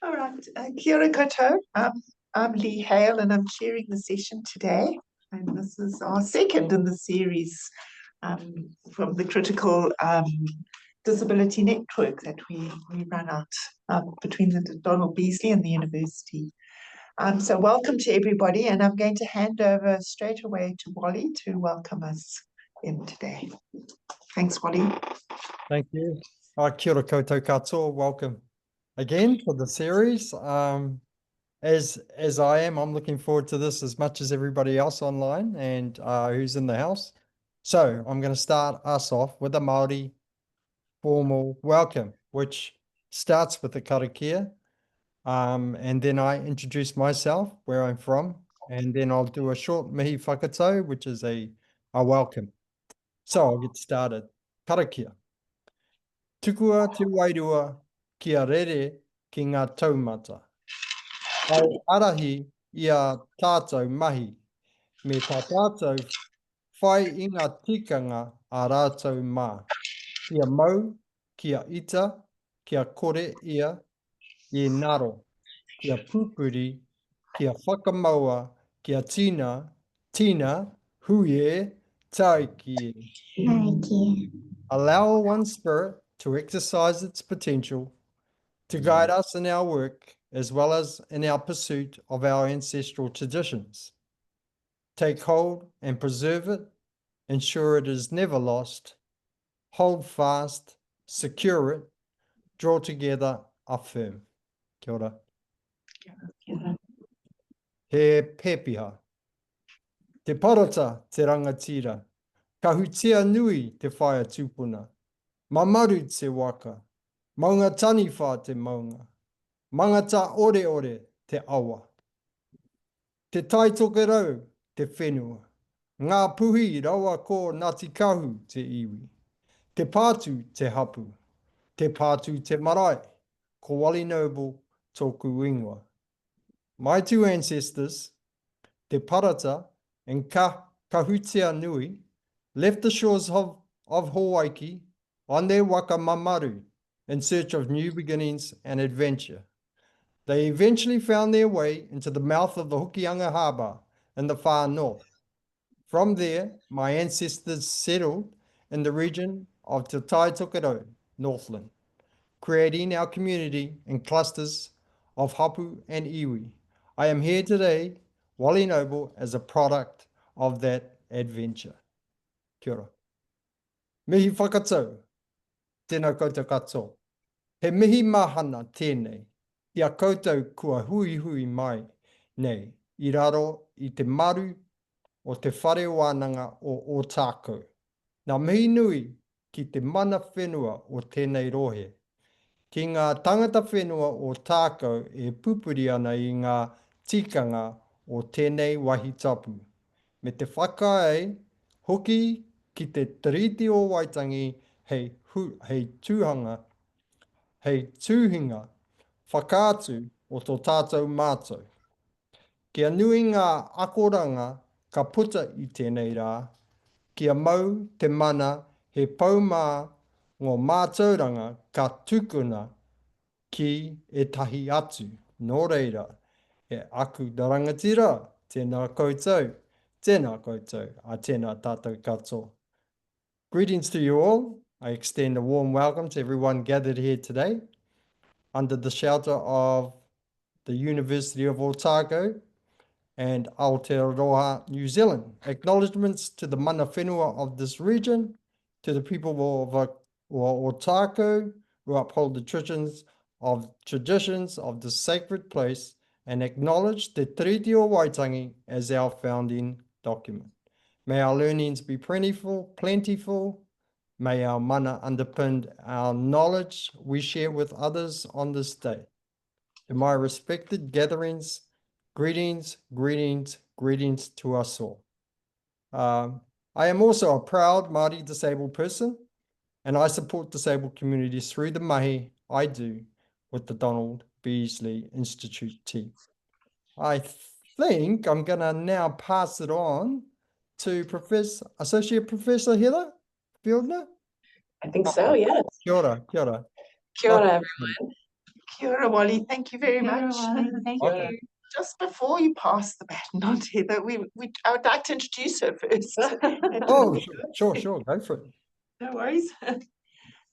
All right, kia ora koutou. I'm Lee Hale and I'm chairing the session today. And this is our second in the series from the critical disability network that we run out between the Donald Beasley and the university. So welcome to everybody, and I'm going to hand over straight away to Wally to welcome us in today. Thanks, Wally. Thank you. Kia ora koutou katoa. Welcome again for the series. As I'm looking forward to this as much as everybody else online and who's in the house. So I'm going to start us off with a Māori formal welcome, which starts with the karakia. And then I introduce myself, where I'm from, and then I'll do a short mihi whakatau, which is a welcome. So I'll get started. Karakia. Tukua te wairua kia rere ki ngā taumata. Au arahi ia tātou mahi, me tā tātou whai i ngā tikanga a rātou mā. Kia mau, kia ita, kia kore ia, e naro, kia pupuri, kia whakamaua, kia tina, huie, taiki. Allow one spirit to exercise its potential, to guide us in our work, as well as in our pursuit of our ancestral traditions. Take hold and preserve it, ensure it is never lost, hold fast, secure it, draw together, affirm. Kia ora. He pepiha. Te parata te rangatira, kahutia nui te whaia tūpuna, mamaru te waka, maunga tani wha te maunga, mangata ore ore te awa. Te taitoke rau te whenua, ngā puhi rawa ko Ngāti Kahu te iwi, te pātu te hapu, te pātu te marae, ko Wally Noble tōku ingoa. My two ancestors, te parata and kahutia nui, left the shores of Hawaii on their waka mamaru in search of new beginnings and adventure. They eventually found their way into the mouth of the Hokianga Harbour in the far north. From there, my ancestors settled in the region of Te Tai Tokerau, Northland, creating our community in clusters of hapu and iwi. I am here today, Wally Noble, as a product of that adventure. Kia ora. Mihi whakatau, tēnā koutou katoa. He mihi mahana tēnei, ia koutou kua hui hui mai nei, i raro i te maru o te whare wānanga o Otago. Nā mihi nui ki te mana whenua o tēnei rohe. Ki ngā tangata whenua o Otago e pupuri ana i ngā tikanga o tēnei wahi tapu. Me te whakae, hoki ki te tiriti o Waitangi hei tūhinga whakaatu o tō tātou mātou. Kia nui ngā akoranga ka puta i tēnei rā, kia mau te mana he paumā ngō mātauranga ka tukuna ki e tahi atu. Nō reira, e aku darangatira, tēnā koutou, a tēnā tātou katoa. Greetings to you all. I extend a warm welcome to everyone gathered here today under the shelter of the University of Otago and Aotearoa, New Zealand. Acknowledgements to the mana whenua of this region, to the people of Otago who uphold the traditions of the sacred place and acknowledge the Treaty o Waitangi as our founding document. May our learnings be plentiful. May our mana underpin our knowledge we share with others on this day. To my respected gatherings, greetings to us all. I am also a proud Māori disabled person, and I support disabled communities through the mahi I do with the Donald Beasley Institute team. I think I'm going to now pass it on to Associate Professor Heather Felder. I think so, yes. Kia ora, kia ora. Kia ora, everyone. Kia ora, Wally. Thank you very Kia ora, much. Wally. Thank Okay. you. Just before you pass the baton on to Heather, I would like to introduce her first. Oh, sure. Go for it. No worries.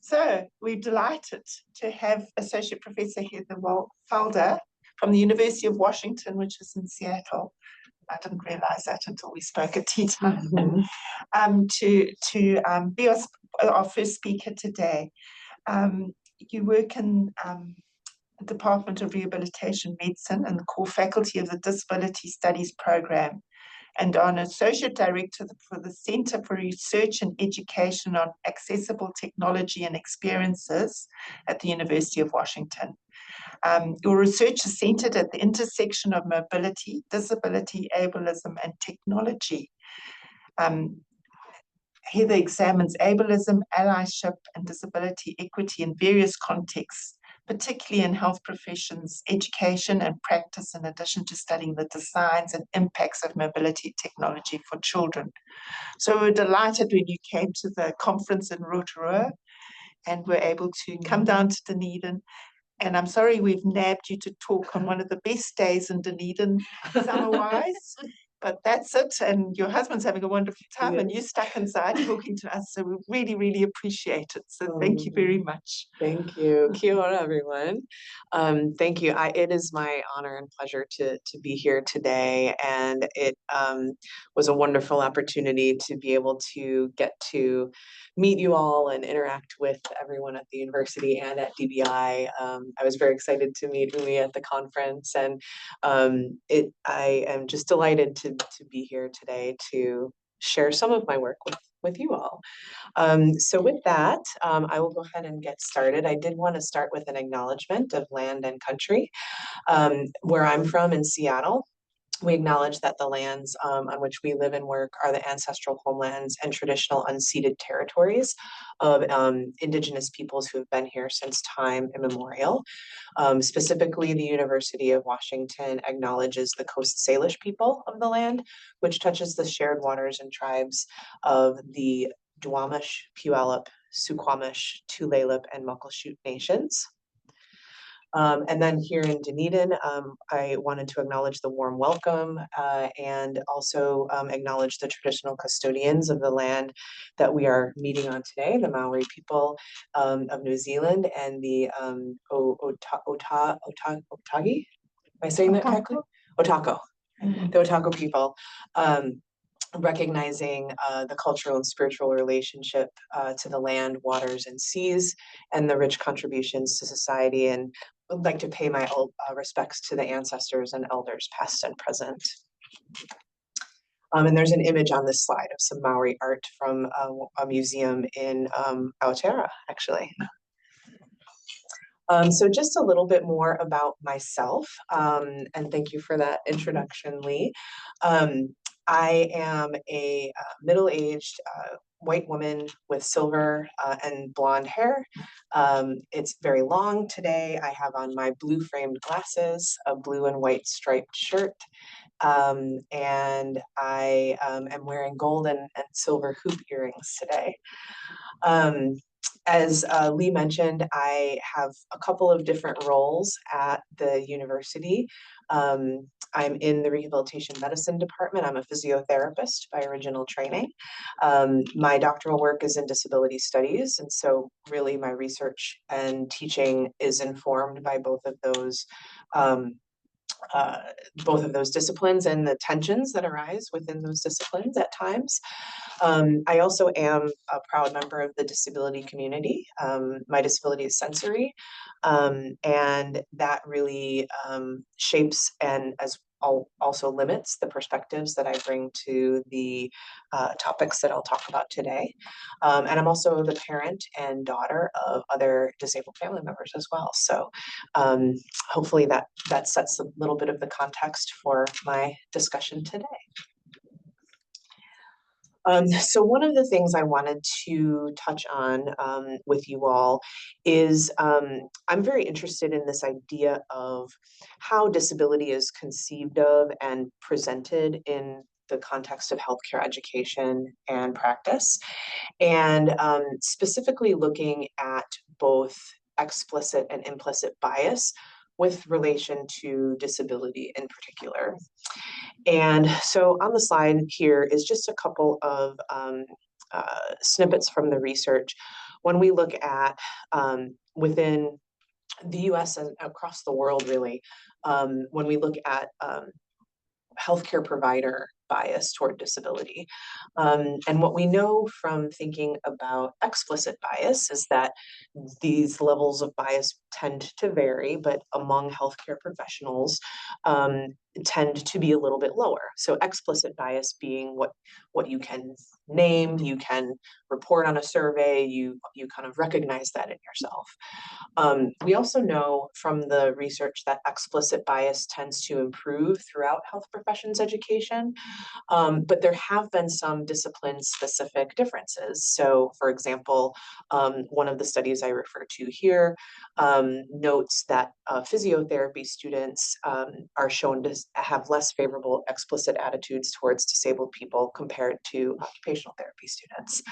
So we're delighted to have Associate Professor Heather Felder from the University of Washington, which is in Seattle. I didn't realize that until we spoke at tea time. To be our first speaker today. You work in the Department of Rehabilitation Medicine and the core faculty of the Disability Studies program, and are an associate director for the Center for Research and Education on Accessible Technology and Experiences at the University of Washington. Your research is centered at the intersection of mobility, disability, ableism, and technology. Heather examines ableism, allyship, and disability equity in various contexts, particularly in health professions, education, and practice, in addition to studying the designs and impacts of mobility technology for children. So we're delighted when you came to the conference in Rotorua and were able to come down to Dunedin. And I'm sorry we've nabbed you to talk on one of the best days in Dunedin, summer-wise. But that's it, and your husband's having a wonderful time, and you're stuck inside talking to us, so we really, really appreciate it. So thank you very much. Thank you. Kia ora, everyone. Thank you. It is my honor and pleasure to be here today, and it was a wonderful opportunity to be able to get to meet you all and interact with everyone at the university and at DBI. I was very excited to meet Umi at the conference, and I am just delighted to be here today to share some of my work with you all. So with that, I will go ahead and get started. I did want to start with an acknowledgement of land and country. Where I'm from in Seattle, we acknowledge that the lands on which we live and work are the ancestral homelands and traditional unceded territories of Indigenous peoples who have been here since time immemorial. Specifically, the University of Washington acknowledges the Coast Salish people of the land, which touches the shared waters and tribes of the Duwamish, Puyallup, Suquamish, Tulalip, and Muckleshoot nations. And then here in Dunedin, I wanted to acknowledge the warm welcome and also acknowledge the traditional custodians of the land that we are meeting on today, the Maori people of New Zealand and the Otago. Am I saying that correctly? Otago, the Otago people. Recognizing the cultural and spiritual relationship to the land, waters, and seas, and the rich contributions to society, and would like to pay my respects to the ancestors and elders, past and present. And there's an image on this slide of some Maori art from a museum in Aotearoa, actually. So just a little bit more about myself, and thank you for that introduction, Lee. I am a middle-aged white woman with silver and blonde hair. It's very long today. I have on my blue framed glasses, a blue and white striped shirt, and I am wearing gold and silver hoop earrings today. As Lee mentioned, I have a couple of different roles at the university. I'm in the rehabilitation medicine department. I'm a physiotherapist by original training. My doctoral work is in disability studies, and so really my research and teaching is informed by both of those disciplines and the tensions that arise within those disciplines at times. I also am a proud member of the disability community. My disability is sensory, and that really shapes and also limits the perspectives that I bring to the topics that I'll talk about today. And I'm also the parent and daughter of other disabled family members as well. So hopefully that sets a little bit of the context for my discussion today. So one of the things I wanted to touch on with you all is I'm very interested in this idea of how disability is conceived of and presented in the context of healthcare education and practice, and specifically looking at both explicit and implicit bias with relation to disability in particular. And so on the slide here is just a couple of snippets from the research. When we look at within the US and across the world, really, when we look at healthcare provider bias toward disability. And what we know from thinking about explicit bias is that these levels of bias tend to vary, but among healthcare professionals tend to be a little bit lower. So explicit bias being what you can name, you can report on a survey, you kind of recognize that in yourself. We also know from the research that explicit bias tends to improve throughout health professions education, but there have been some discipline-specific differences. So, for example, one of the studies I refer to here notes that physiotherapy students are shown to have less favorable explicit attitudes towards disabled people compared to occupational therapy students,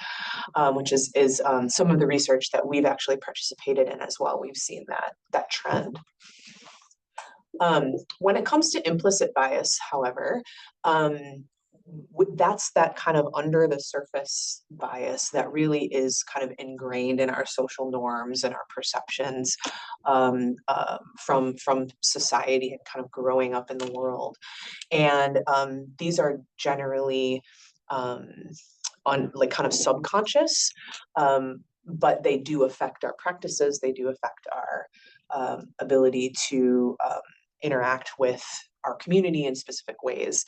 which is some of the research that we've actually participated in as well. We've seen that trend. When it comes to implicit bias, however, that's that kind of under the surface bias that really is kind of ingrained in our social norms and our perceptions from society and kind of growing up in the world. And these are generally kind of subconscious, but they do affect our practices. They do affect our ability to interact with our community in specific ways.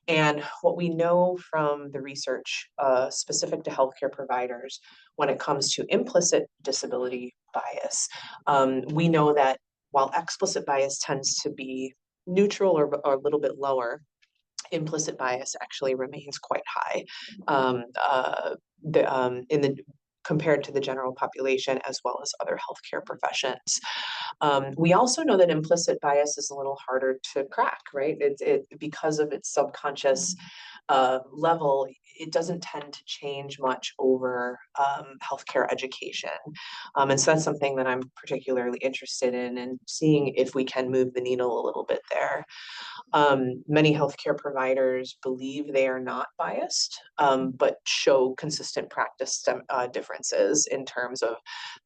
And what we know from the research specific to healthcare providers when it comes to implicit disability bias, we know that while explicit bias tends to be neutral or a little bit lower, implicit bias actually remains quite high compared to the general population as well as other healthcare professions. We also know that implicit bias is a little harder to crack, right? Because of its subconscious level, it doesn't tend to change much over healthcare education. And so that's something that I'm particularly interested in and seeing if we can move the needle a little bit there. Many healthcare providers believe they are not biased, but show consistent practice differences in terms of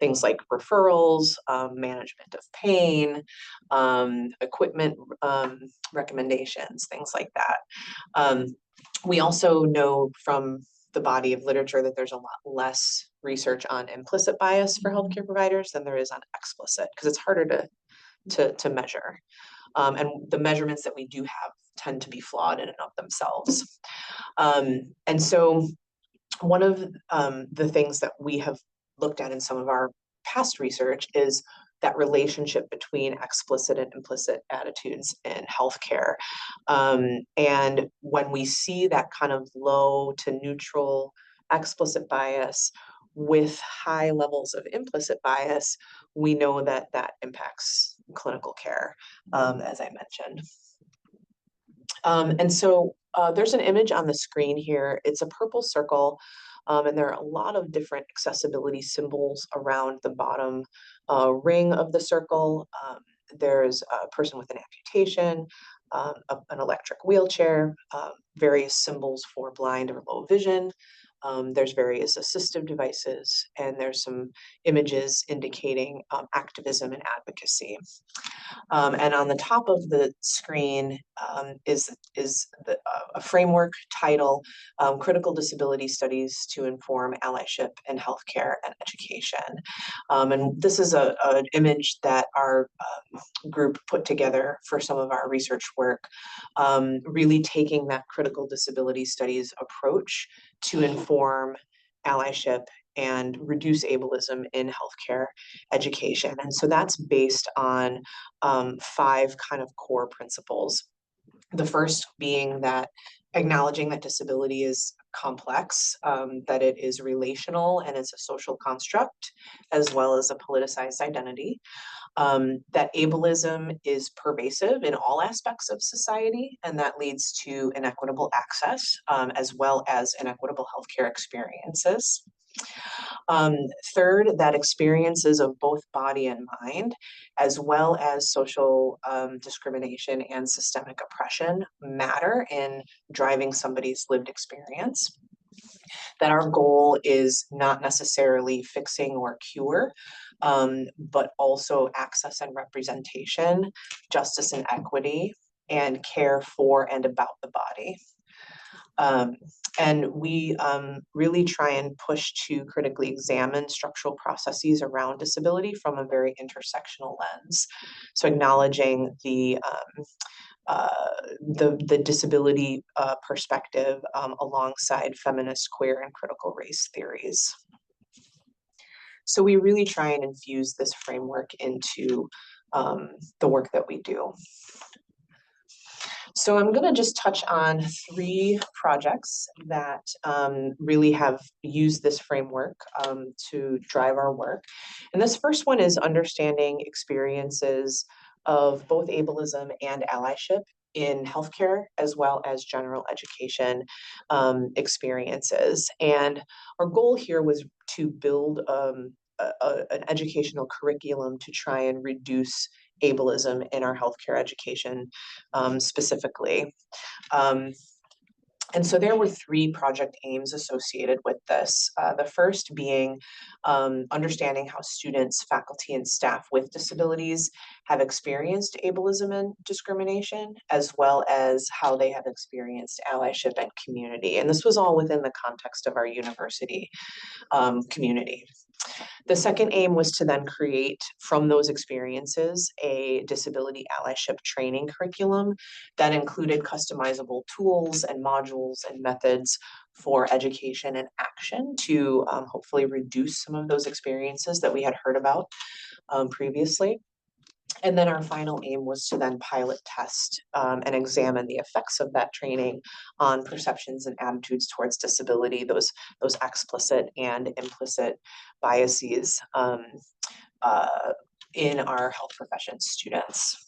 things like referrals, management of pain, equipment recommendations, things like that. We also know from the body of literature that there's a lot less research on implicit bias for healthcare providers than there is on explicit, because it's harder to measure. And the measurements that we do have tend to be flawed in and of themselves. And so one of the things that we have looked at in some of our past research is that relationship between explicit and implicit attitudes in healthcare. And when we see that kind of low to neutral explicit bias with high levels of implicit bias, we know that that impacts clinical care, as I mentioned. And so there's an image on the screen here. It's a purple circle, and there are a lot of different accessibility symbols around the bottom ring of the circle. There's a person with an amputation, an electric wheelchair, various symbols for blind or low vision. There's various assistive devices, and there's some images indicating activism and advocacy. And on the top of the screen is a framework title, Critical Disability Studies to Inform Allyship in Healthcare and Education. And this is an image that our group put together for some of our research work, really taking that critical disability studies approach to inform allyship and reduce ableism in healthcare education. And so that's based on 5 kind of core principles. The first being that acknowledging that disability is complex, that it is relational and it's a social construct, as well as a politicized identity. That ableism is pervasive in all aspects of society, and that leads to inequitable access, as well as inequitable healthcare experiences. Third, that experiences of both body and mind, as well as social discrimination and systemic oppression, matter in driving somebody's lived experience. That our goal is not necessarily fixing or cure, but also access and representation, justice and equity, and care for and about the body. And we really try and push to critically examine structural processes around disability from a very intersectional lens. So acknowledging the disability perspective alongside feminist, queer, and critical race theories. So we really try and infuse this framework into the work that we do. So I'm going to just touch on 3 projects that really have used this framework to drive our work. And this first one is understanding experiences of both ableism and allyship in healthcare, as well as general education experiences. And our goal here was to build an educational curriculum to try and reduce ableism in our healthcare education specifically. And so there were 3 project aims associated with this. The first being understanding how students, faculty, and staff with disabilities have experienced ableism and discrimination, as well as how they have experienced allyship and community. And this was all within the context of our university community. The second aim was to then create from those experiences a disability allyship training curriculum that included customizable tools and modules and methods for education and action to hopefully reduce some of those experiences that we had heard about previously. And then our final aim was to then pilot test and examine the effects of that training on perceptions and attitudes towards disability, those explicit and implicit biases in our health profession students.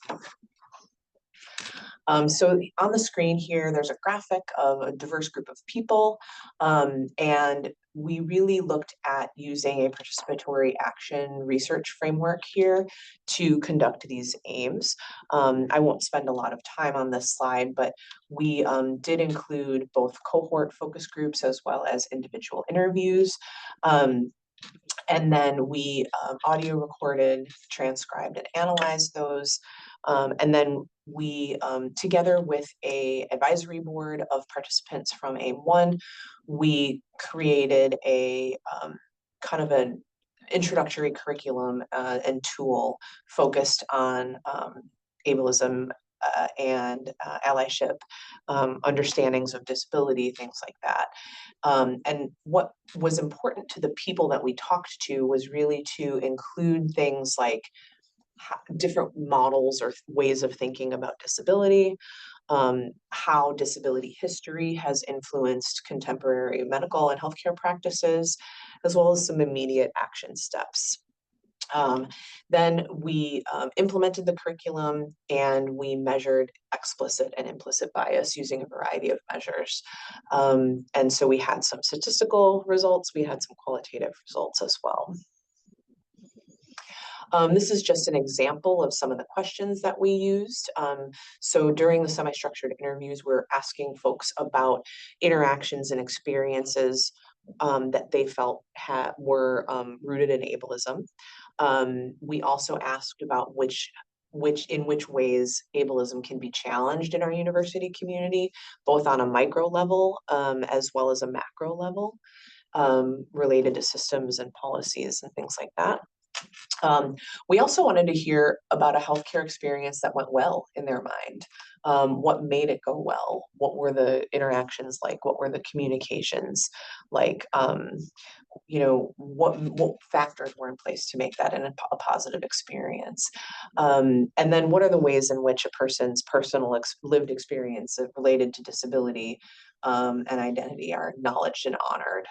So on the screen here, there's a graphic of a diverse group of people, and we really looked at using a participatory action research framework here to conduct these aims. I won't spend a lot of time on this slide, but we did include both cohort focus groups as well as individual interviews. And then we audio recorded, transcribed, and analyzed those. And then we, together with an advisory board of participants from AIM-1, we created a kind of an introductory curriculum and tool focused on ableism and allyship, understandings of disability, things like that. And what was important to the people that we talked to was really to include things like different models or ways of thinking about disability, how disability history has influenced contemporary medical and healthcare practices, as well as some immediate action steps. Then we implemented the curriculum and we measured explicit and implicit bias using a variety of measures. And so we had some statistical results, we had some qualitative results as well. This is just an example of some of the questions that we used. So during the semi-structured interviews, we're asking folks about interactions and experiences that they felt were rooted in ableism. We also asked about in which ways ableism can be challenged in our university community, both on a micro level as well as a macro level, related to systems and policies and things like that. We also wanted to hear about a healthcare experience that went well in their mind. What made it go well? What were the interactions like? What were the communications like? You know, what factors were in place to make that a positive experience? And then what are the ways in which a person's personal lived experience related to disability and identity are acknowledged and honored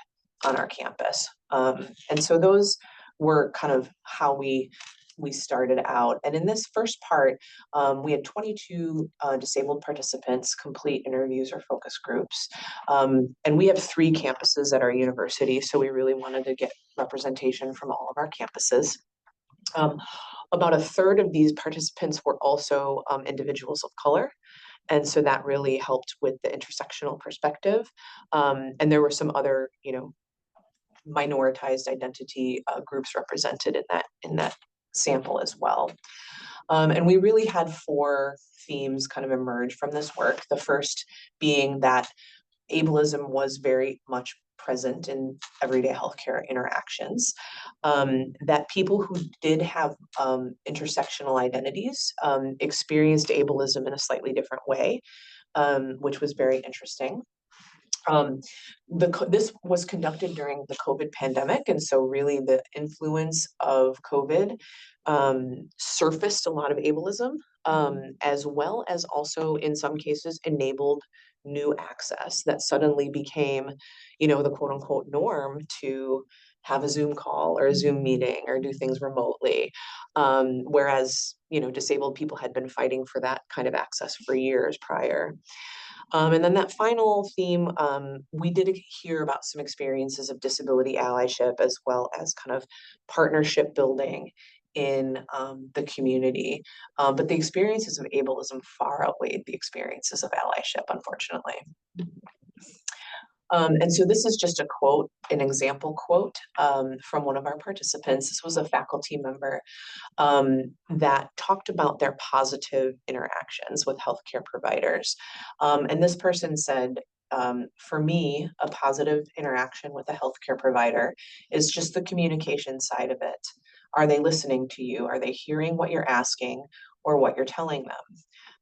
on our campus? And so those were kind of how we we started out. And in this first part, we had 22 disabled participants complete interviews or focus groups. And we have 3 campuses at our university, so we really wanted to get representation from all of our campuses. About a third of these participants were also individuals of color. And so that really helped with the intersectional perspective. And there were some other, minoritized identity groups represented in that sample as well. And we really had 4 themes kind of emerge from this work. The first being that ableism was very much present in everyday healthcare interactions, that people who did have intersectional identities experienced ableism in a slightly different way, which was very interesting. This was conducted during the COVID pandemic, and so really the influence of COVID surfaced a lot of ableism, as well as also in some cases enabled new access that suddenly became, the quote unquote norm to have a Zoom call or a Zoom meeting or do things remotely. Whereas, disabled people had been fighting for that kind of access for years prior. And then that final theme, we did hear about some experiences of disability allyship as well as kind of partnership building in the community. But the experiences of ableism far outweighed the experiences of allyship, unfortunately. And so this is just a quote, an example quote from one of our participants. This was a faculty member that talked about their positive interactions with healthcare providers. And this person said, for me, a positive interaction with a healthcare provider is just the communication side of it. Are they listening to you? Are they hearing what you're asking or what you're telling them?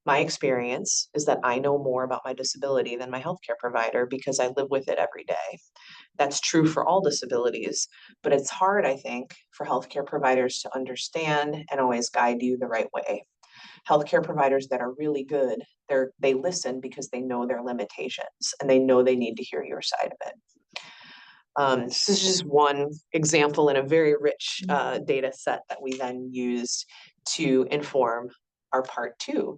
My experience is that I know more about my disability than my healthcare provider because I live with it every day. That's true for all disabilities, but it's hard, I think, for healthcare providers to understand and always guide you the right way. Healthcare providers that are really good, they listen because they know their limitations and they know they need to hear your side of it. This is just one example in a very rich data set that we then used to inform our part 2.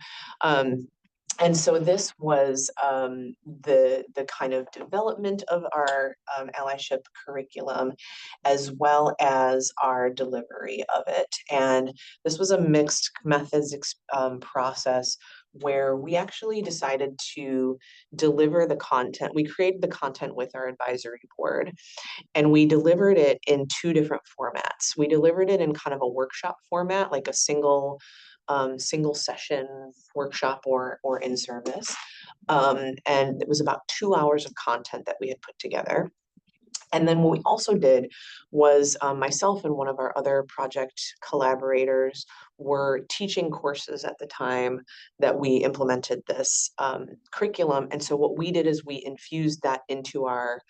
And so this was the kind of development of our allyship curriculum, as well as our delivery of it. And this was a mixed methods process where we actually decided to deliver the content. We created the content with our advisory board, and we delivered it in 2 different formats. We delivered it in kind of a workshop format, like a single session workshop or in service. And it was about 2 hours of content that we had put together. And then what we also did was myself and one of our other project collaborators were teaching courses at the time that we implemented this curriculum. And so what we did is we infused that into our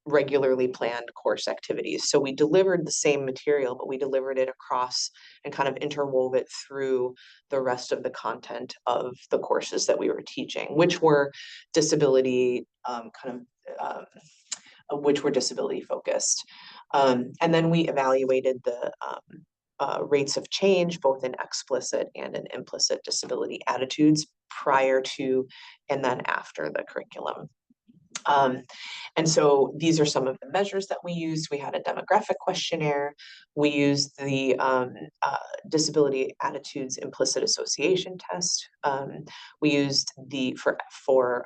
regularly planned course activities. So we delivered the same material, but we delivered it across and kind of interwove it through the rest of the content of the courses that we were teaching, which were disability which were disability focused. And then we evaluated the rates of change, both in explicit and in implicit disability attitudes prior to and then after the curriculum. And so these are some of the measures that we used. We had a demographic questionnaire. We used the disability attitudes implicit association test. We used for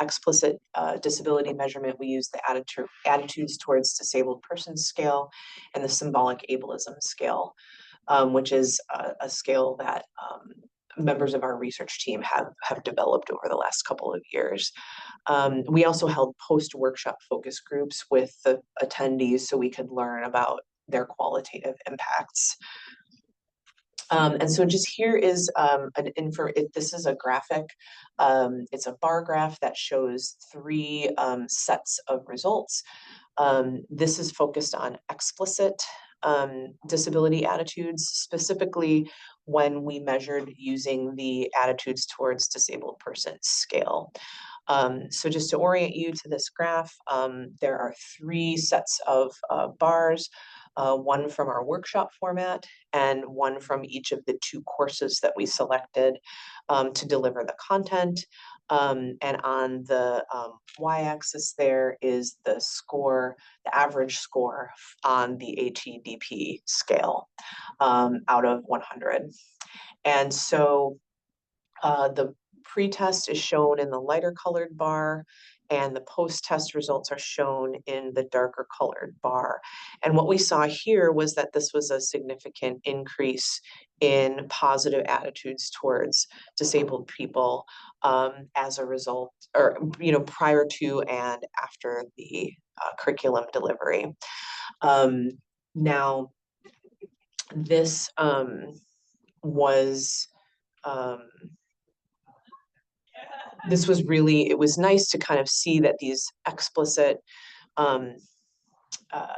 explicit disability measurement, we used the attitudes towards disabled persons scale and the symbolic ableism scale, which is a scale that members of our research team have developed over the last couple of years. We also held post-workshop focus groups with the attendees so we could learn about their qualitative impacts. And so just here is this is a graphic. It's a bar graph that shows 3 sets of results. This is focused on explicit disability attitudes, specifically when we measured using the attitudes towards disabled persons scale. So just to orient you to this graph, there are 3 sets of bars. one from our workshop format and one from each of the 2 courses that we selected to deliver the content. And on the y-axis there is the score, the average score on the ATDP scale out of 100. And so the pre-test is shown in the lighter colored bar, and the post-test results are shown in the darker colored bar. And what we saw here was that this was a significant increase in positive attitudes towards disabled people as a result, or prior to and after the curriculum delivery. Now, this was really, it was nice to kind of see that these explicit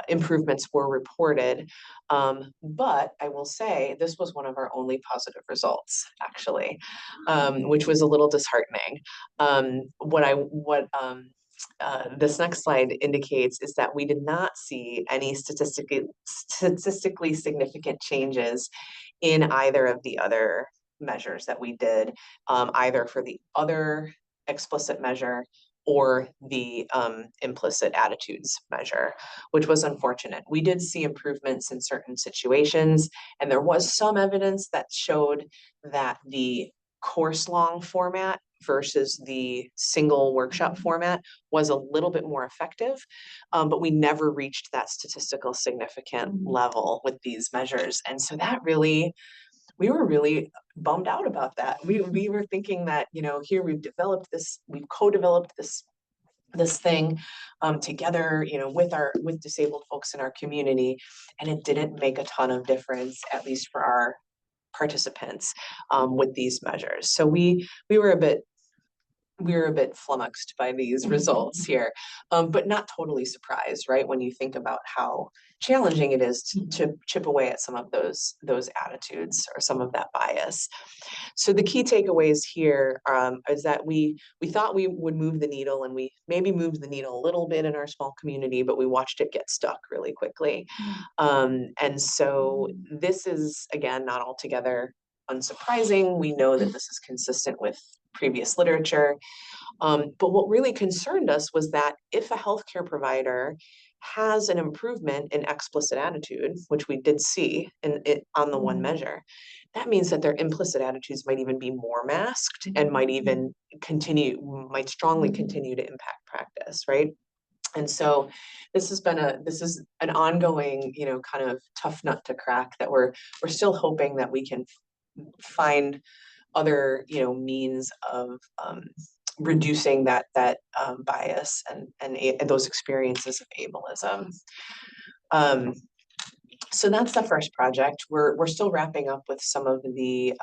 improvements were reported. But I will say this was one of our only positive results, actually, which was a little disheartening. This next slide indicates is that we did not see any statistically significant changes in either of the other measures that we did, either for the other explicit measure or the implicit attitudes measure, which was unfortunate. We did see improvements in certain situations, and there was some evidence that showed that the course-long format versus the single workshop format was a little bit more effective, but we never reached that statistical significant level with these measures. And so that really, we were really bummed out about that. We were thinking that, here we've co-developed this thing together, with disabled folks in our community, and it didn't make a ton of difference, at least for our participants, with these measures. So we were a bit flummoxed by these results here, but not totally surprised, right? When you think about how challenging it is to chip away at some of those attitudes or some of that bias. So the key takeaways here is that we thought we would move the needle, and we maybe moved the needle a little bit in our small community, but we watched it get stuck really quickly. And so this is, again, not altogether unsurprising. We know that this is consistent with previous literature. But what really concerned us was that if a healthcare provider has an improvement in explicit attitude, which we did see on the one measure, that means that their implicit attitudes might even be more masked and might strongly continue to impact practice, right? And so this is an ongoing, kind of tough nut to crack that we're still hoping that we can find other, means of reducing that bias and those experiences of ableism. So that's the first project. We're still wrapping up with some of the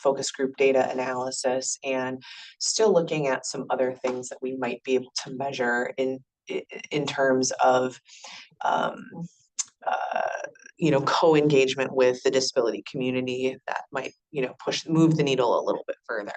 focus group data analysis and still looking at some other things that we might be able to measure in terms of co-engagement with the disability community that might, move the needle a little bit further.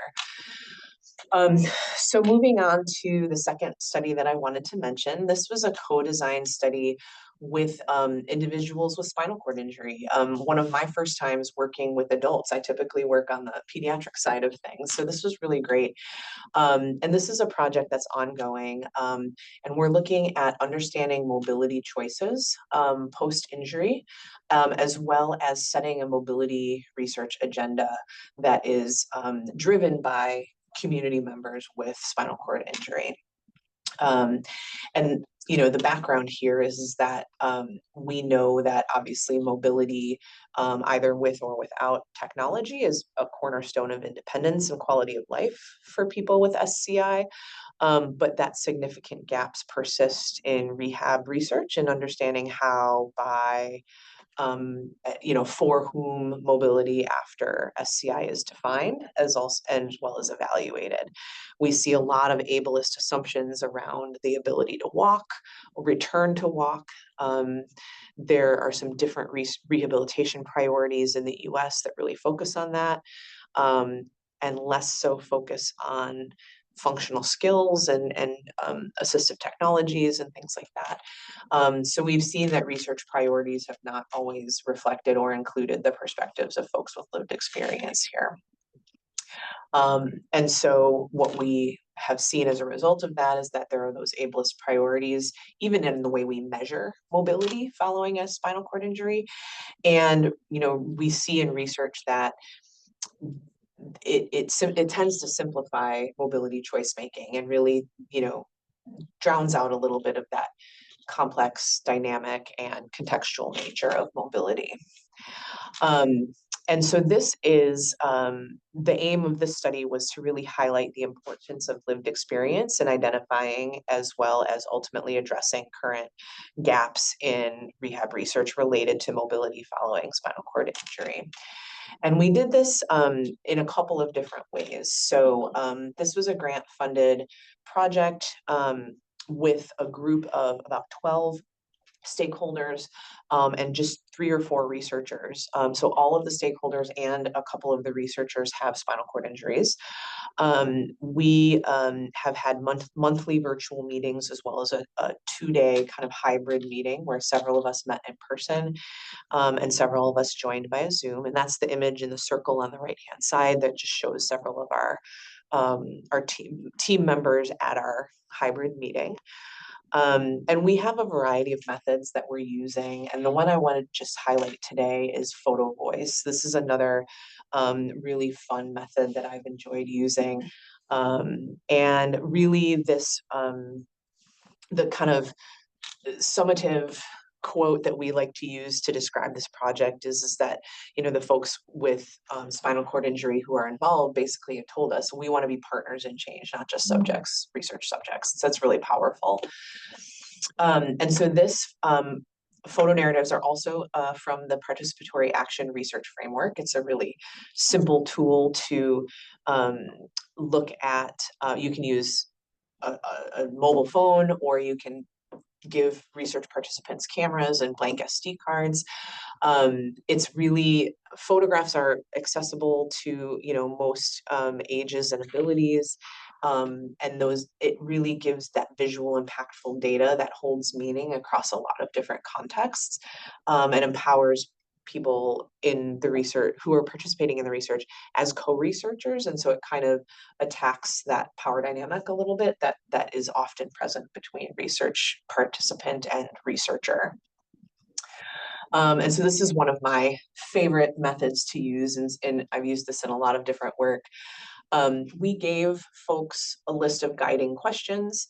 So moving on to the second study that I wanted to mention, this was a co-designed study with individuals with spinal cord injury. One of my first times working with adults. I typically work on the pediatric side of things, so this was really great. And this is a project that's ongoing, and we're looking at understanding mobility choices post-injury, as well as setting a mobility research agenda that is driven by community members with spinal cord injury. And the background here is that we know that obviously mobility, either with or without technology, is a cornerstone of independence and quality of life for people with SCI, but that significant gaps persist in rehab research and understanding how for whom mobility after SCI is defined as well as evaluated. We see a lot of ableist assumptions around the ability to walk or return to walk. There are some different rehabilitation priorities in the US that really focus on that, and less so focus on functional skills and assistive technologies and things like that. So we've seen that research priorities have not always reflected or included the perspectives of folks with lived experience here. And so what we have seen as a result of that is that there are those ableist priorities, even in the way we measure mobility following a spinal cord injury. And, you know, we see in research that it tends to simplify mobility choice making and really, you know, drowns out a little bit of that complex, dynamic, and contextual nature of mobility. And so this is, the aim of this study was to really highlight the importance of lived experience in identifying as well as ultimately addressing current gaps in rehab research related to mobility following spinal cord injury. And we did this in a couple of different ways. So this was a grant-funded project with a group of about 12 stakeholders and just 3 or 4 researchers. So all of the stakeholders and a couple of the researchers have spinal cord injuries. We have had monthly virtual meetings as well as a 2-day kind of hybrid meeting where several of us met in person and several of us joined by a Zoom. And that's the image in the circle on the right-hand side that just shows several of our team members at our hybrid meeting. And we have a variety of methods that we're using. And the one I want to just highlight today is photo voice. This is another really fun method that I've enjoyed using. And really this, the kind of summative quote that we like to use to describe this project is that, you know, the folks with spinal cord injury who are involved basically have told us we want to be partners in change, not just subjects, research subjects. So that's really powerful. And so this photo narratives are also from the Participatory Action Research Framework. It's a really simple tool to look at. You can use a mobile phone, or you can give research participants cameras and blank SD cards. It's really, photographs are accessible to, you know, most ages and abilities. And it really gives that visual impactful data that holds meaning across a lot of different contexts and empowers people in the research who are participating in the research as co-researchers. And so it kind of attacks that power dynamic a little bit that is often present between research participant and researcher. And so this is one of my favorite methods to use, and I've used this in a lot of different work. We gave folks a list of guiding questions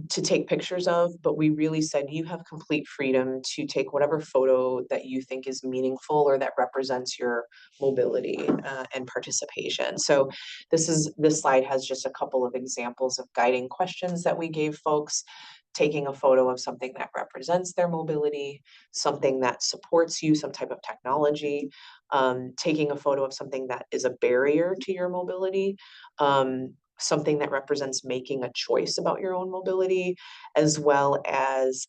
to take pictures of, but we really said you have complete freedom to take whatever photo that you think is meaningful or that represents your mobility and participation. So this slide has just a couple of examples of guiding questions that we gave folks. Taking a photo of something that represents their mobility, something that supports you, some type of technology, taking a photo of something that is a barrier to your mobility, something that represents making a choice about your own mobility, as well as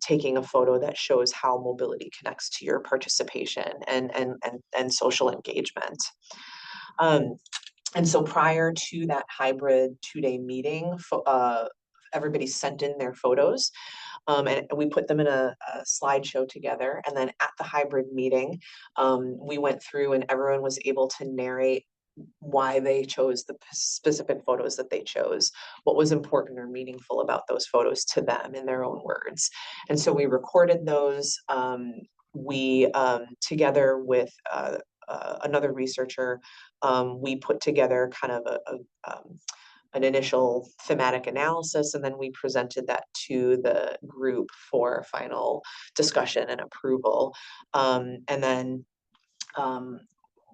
taking a photo that shows how mobility connects to your participation and social engagement. And so prior to that hybrid 2-day meeting, everybody sent in their photos and we put them in a slideshow together. And then at the hybrid meeting, we went through and everyone was able to narrate why they chose the specific photos that they chose, what was important or meaningful about those photos to them in their own words. And so we recorded those. We, together with another researcher, we put together kind of an initial thematic analysis, and then we presented that to the group for final discussion and approval. And then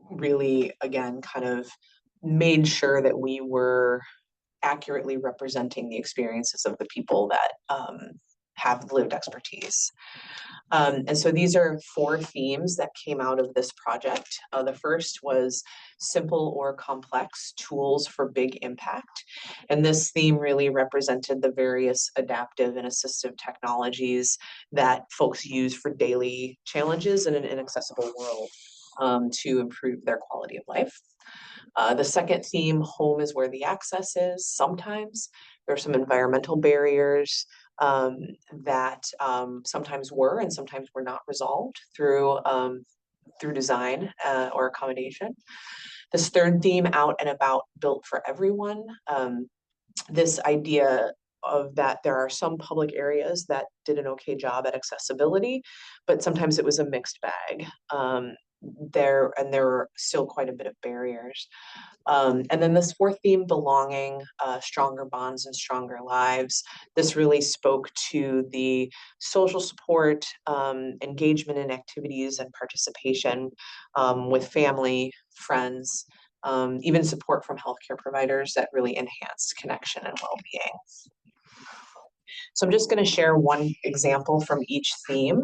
really, again, kind of made sure that we were accurately representing the experiences of the people that have lived expertise. And so these are 4 themes that came out of this project. The first was simple or complex tools for big impact. And this theme really represented the various adaptive and assistive technologies that folks use for daily challenges in an inaccessible world. to improve their quality of life. The second theme, home is where the access is. Sometimes there are some environmental barriers that sometimes were and sometimes were not resolved through design or accommodation. This third theme, out and about, built for everyone. This idea of that there are some public areas that did an okay job at accessibility, but sometimes it was a mixed bag. There were still quite a bit of barriers. And then this fourth theme, belonging, stronger bonds and stronger lives. This really spoke to the social support, engagement in activities and participation with family, friends, even support from healthcare providers that really enhanced connection and well-being. So I'm just going to share one example from each theme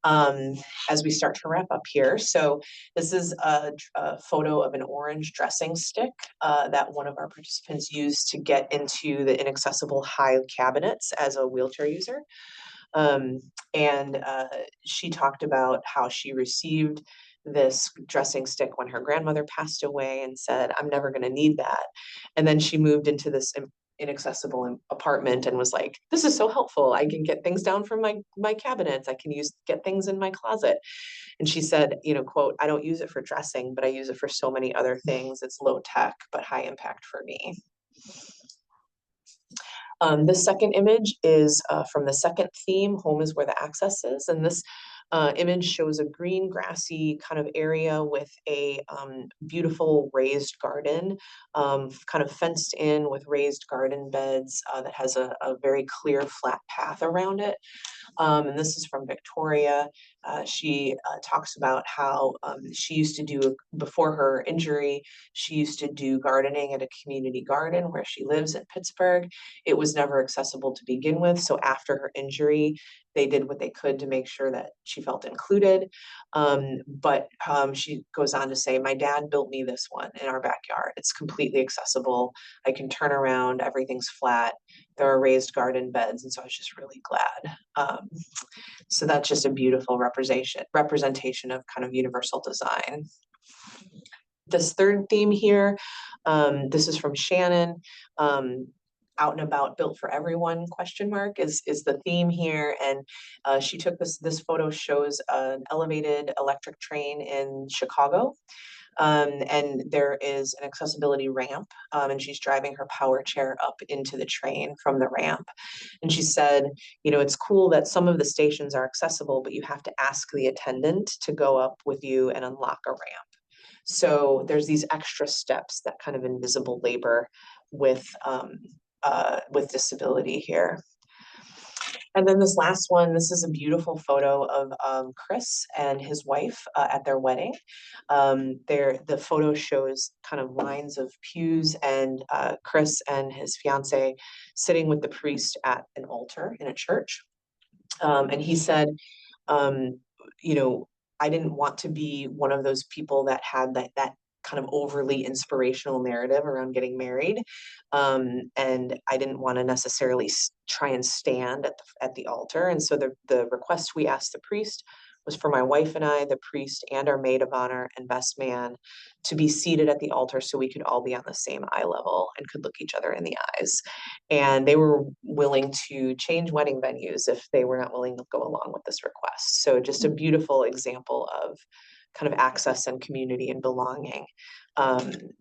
as we start to wrap up here. So this is a photo of an orange dressing stick that one of our participants used to get into the inaccessible high cabinets as a wheelchair user. She talked about how she received this dressing stick when her grandmother passed away and said, I'm never going to need that. And then she moved into this inaccessible apartment and was like, this is so helpful. I can get things down from my cabinets. I can get things in my closet. And she said, quote, I don't use it for dressing, but I use it for so many other things. It's low tech, but high impact for me. This second image is from the second theme, home is where the access is. And this image shows a green, grassy kind of area with a beautiful raised garden, kind of fenced in with raised garden beds that has a very clear, flat path around it. And this is from Victoria. She talks about how she used to do, before her injury, she used to do gardening at a community garden where she lives in Pittsburgh. It was never accessible to begin with. So after her injury, they did what they could to make sure that she felt included. But she goes on to say, my dad built me this one in our backyard. It's completely accessible. I can turn around, everything's flat. There are raised garden beds. And so I was just really glad. So that's just a beautiful representation of kind of universal design. This third theme here, this is from Shannon. Out and about, built for everyone, question mark, is the theme here. And she took this photo, shows an elevated electric train in Chicago. And there is an accessibility ramp, and she's driving her power chair up into the train from the ramp. And she said, it's cool that some of the stations are accessible, but you have to ask the attendant to go up with you and unlock a ramp. So there's these extra steps, that kind of invisible labor with disability here. And then this last one, this is a beautiful photo of Chris and his wife at their wedding. The photo shows kind of lines of pews and Chris and his fiance sitting with the priest at an altar in a church. And he said, I didn't want to be one of those people that had that kind of overly inspirational narrative around getting married. And I didn't want to necessarily try and stand at the altar. And so the request we asked the priest was for my wife and I, the priest, and our maid of honor and best man to be seated at the altar so we could all be on the same eye level and could look each other in the eyes. And they were willing to change wedding venues if they were not willing to go along with this request. So just a beautiful example of kind of access and community and belonging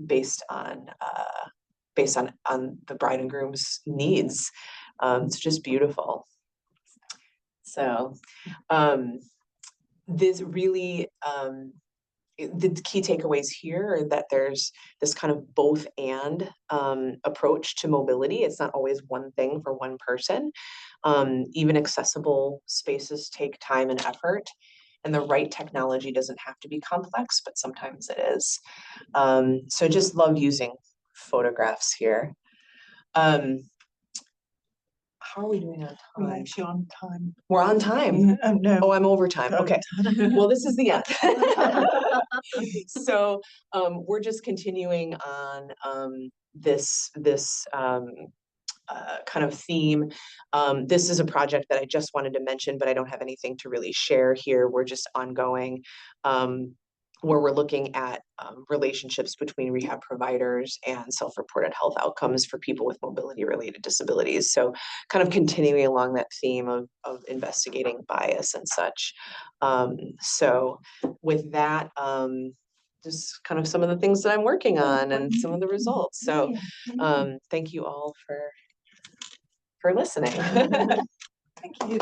based on the bride and groom's needs. It's just beautiful. So this really, the key takeaways here are that there's this kind of both and approach to mobility. It's not always one thing for one person. Even accessible spaces take time and effort. And the right technology doesn't have to be complex, but sometimes it is. So just love using photographs here. How are we doing on time? We're actually on time. We're on time? No. Oh, I'm over time. Okay. Well, this is the end. So we're just continuing on this kind of theme. This is a project that I just wanted to mention, but I don't have anything to really share here. We're just ongoing. where we're looking at relationships between rehab providers and self-reported health outcomes for people with mobility-related disabilities. So kind of continuing along that theme of investigating bias and such. So with that, just kind of some of the things that I'm working on and some of the results. So thank you all for listening. Thank you.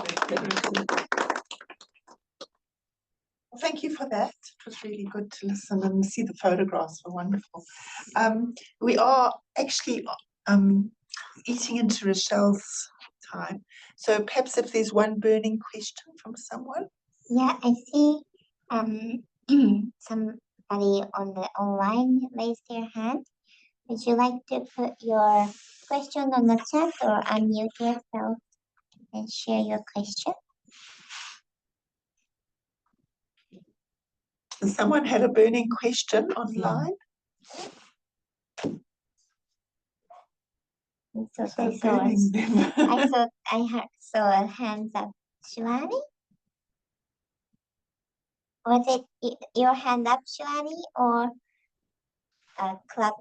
Well, thank you for that. It was really good to listen and see the photographs were wonderful. We are actually eating into Rachelle's time. So perhaps if there's one burning question from someone. Yeah, I see somebody on the online raised their hand. Would you like to put your question on the chat or unmute yourself and share your question? Someone had a burning question online. So So burning them. I saw hands up. Shivani? Was it your hand up, Shivani, or a clap?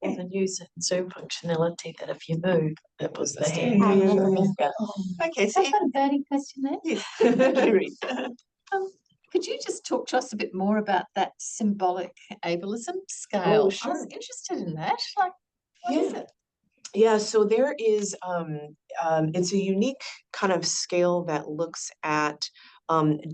Or the new Zoom functionality that if you move, it was the Steering hand. wheel. Yeah. Okay, so I've got a burning question there. yes, thank you, Rita. Could you just talk to us a bit more about that symbolic ableism scale? Oh, sure. I was interested in that. Like, what is it? Yeah, so there is, it's a unique kind of scale that looks at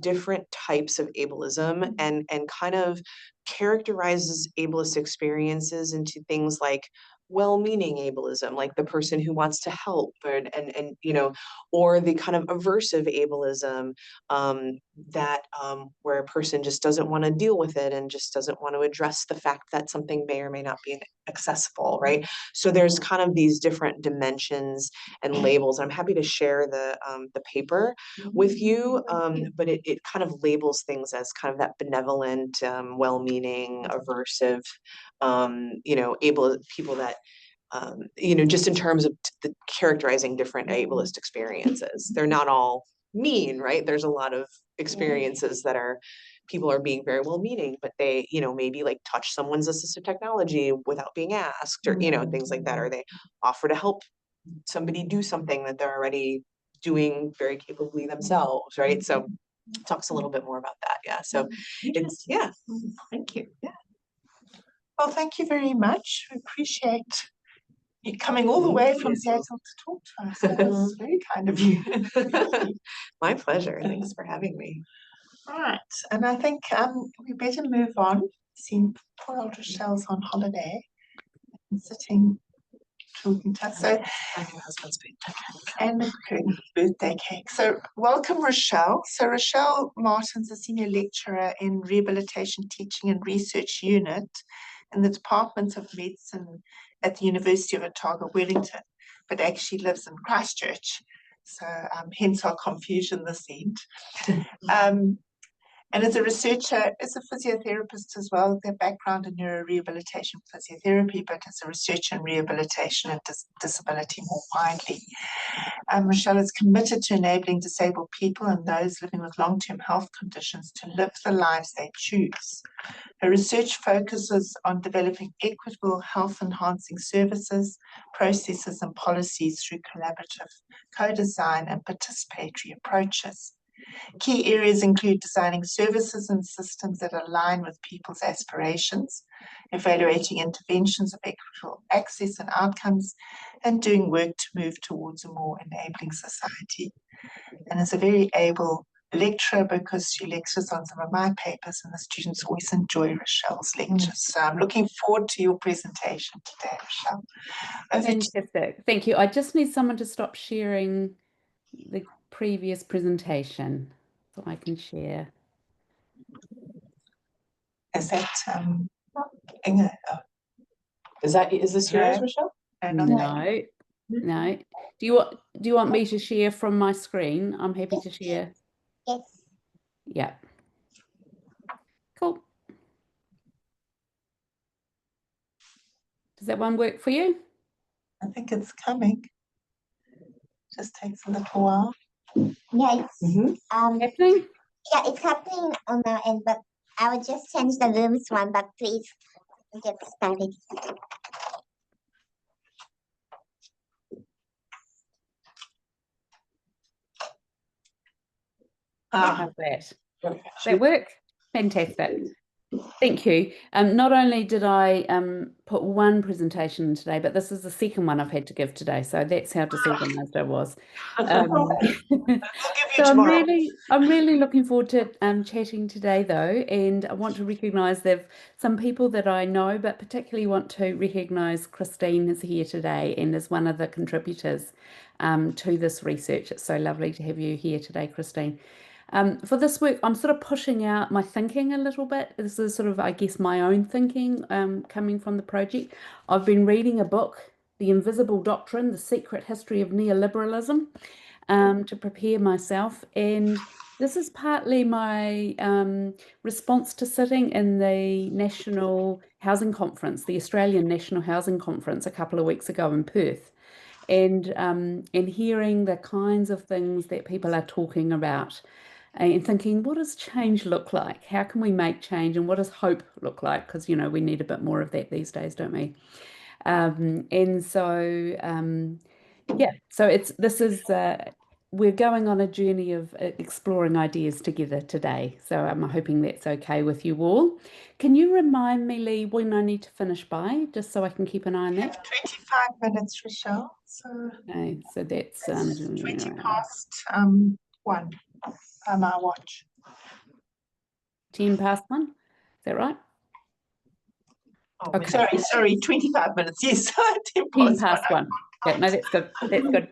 different types of ableism and kind of characterizes ableist experiences into things like well-meaning ableism, like the person who wants to help, and you know, or the kind of aversive ableism that where a person just doesn't want to deal with it and just doesn't want to address the fact that something may or may not be accessible, right? So there's kind of these different dimensions and labels. I'm happy to share the paper with you, but it kind of labels things as kind of that benevolent, well-meaning, aversive, you know, able people that, you know, just in terms of the characterizing different ableist experiences. They're not all mean, right? There's a lot of experiences that are, people are being very well-meaning, but they, you know, maybe like touch someone's assistive technology without being asked, or, you know, things like that, or they offer to help somebody do something that they're already doing very capably themselves, right? So talks a little bit more about that. Yeah. So it's, yeah. Thank you. Yeah. Well, thank you very much. We appreciate you coming all the way from Seattle to talk to us. That's very kind of you. My pleasure. Thanks for having me. Right, and I think we better move on. Seeing poor old Rachelle's on holiday and sitting talking to us. So, And your husband's birthday. and the birthday cake. So welcome, Rachelle. So Rachelle Martin's a senior lecturer in Rehabilitation Teaching and Research Unit in the Department of Medicine at the University of Otago Wellington, but actually lives in Christchurch. So hence our confusion this end. And as a researcher, as a physiotherapist as well, their background in neurorehabilitation physiotherapy, but as a researcher in rehabilitation and disability more widely. Rachelle is committed to enabling disabled people and those living with long-term health conditions to live the lives they choose. Her research focuses on developing equitable health-enhancing services, processes, and policies through collaborative co-design and participatory approaches. Key areas include designing services and systems that align with people's aspirations, evaluating interventions of equitable access and outcomes, and doing work to move towards a more enabling society. And is a very able lecturer because she lectures on some of my papers and the students always enjoy Rachelle's lectures. So I'm looking forward to your presentation today, Rachelle. Fantastic. Thank you. I just need someone to stop sharing the previous presentation so I can share. Is that Inge? Oh, Is this yours, Rachelle? No, no. Do you want me to share from my screen? I'm happy to share. Yes. Yeah. Cool. Does that one work for you? I think it's coming. Just takes a little while. Yeah, it's Mhm. Happening? yeah, it's happening on our end, but I will just change the rooms one, but please get started. How's that? Does that work? Fantastic. Thank you. Not only did I put one presentation in today, but this is the second one I've had to give today. So that's how disorganized I was. We'll give you So tomorrow. I'm really looking forward to chatting today, though, and I want to recognise that some people that I know, but particularly want to recognise Christine is here today and is one of the contributors to this research. It's so lovely to have you here today, Christine. For this work, I'm sort of pushing out my thinking a little bit. This is sort of, I guess, my own thinking coming from the project. I've been reading a book, The Invisible Doctrine, The Secret History of Neoliberalism, to prepare myself. And this is partly my response to sitting in the National Housing Conference, the Australian National Housing Conference a couple of weeks ago in Perth. And hearing the kinds of things that people are talking about and thinking, what does change look like? How can we make change? And what does hope look like? Because, you know, we need a bit more of that these days, don't we? And so, yeah, so we're going on a journey of exploring ideas together today. So I'm hoping that's okay with you all. Can you remind me, Lee, when I need to finish by, just so I can keep an eye on We that? have 25 minutes, Rachelle. So Okay, so that's it's 20 past 1 by my watch. 10 past 1. Is that right? Oh, Okay. Sorry, 25 minutes. Yes, 10 10 past past 1. Yeah, no, that's good. That's good.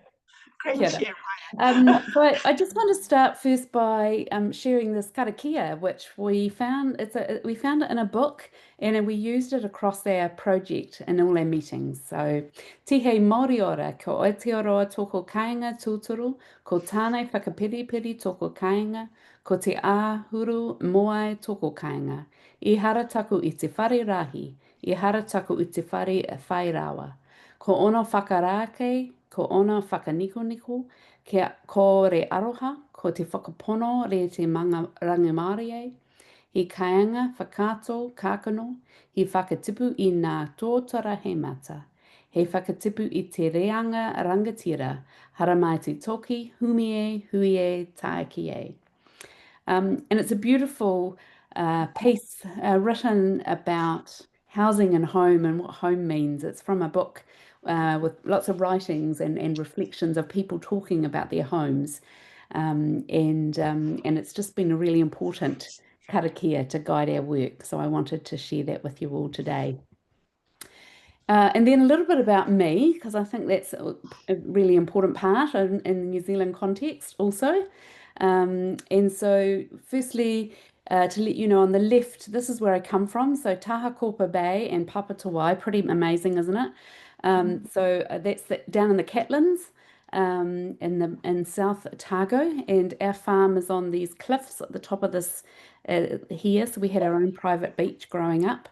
Great Kia share. ora. So I just want to start first by sharing this karakia, which we found. We found it in a book, and we used it across our project in all our meetings. So, tihe Māori ora, ko Aotearoa tōko kāinga tūturu, ko tānei whakapiripiri tōko kāinga, ko te āhuru moai tōko kāinga. I hara taku i te whare rahi, I hara taku i te whare whairawa. Ko ono whakarākei, ko ono whakanikoniko, ko re aroha, ko te whakapono re te manga rangimarie, he kāinga whakato kākano, he whakatipu i ngā tōtara he mata. He whakatipu i te reanga rangatira, haramai te toki, humie, huie, taekie. And it's a beautiful piece written about housing and home and what home means. It's from a book with lots of writings and reflections of people talking about their homes. And it's just been a really important karakia to guide our work. So I wanted to share that with you all today. And then a little bit about me, because I think that's a really important part in the New Zealand context also. And so firstly, to let you know, on the left, this is where I come from. So Tahakopa Bay and Papatawai, pretty amazing, isn't it? So that's down in the Catlins in South Otago, and our farm is on these cliffs at the top of this here. So we had our own private beach growing up.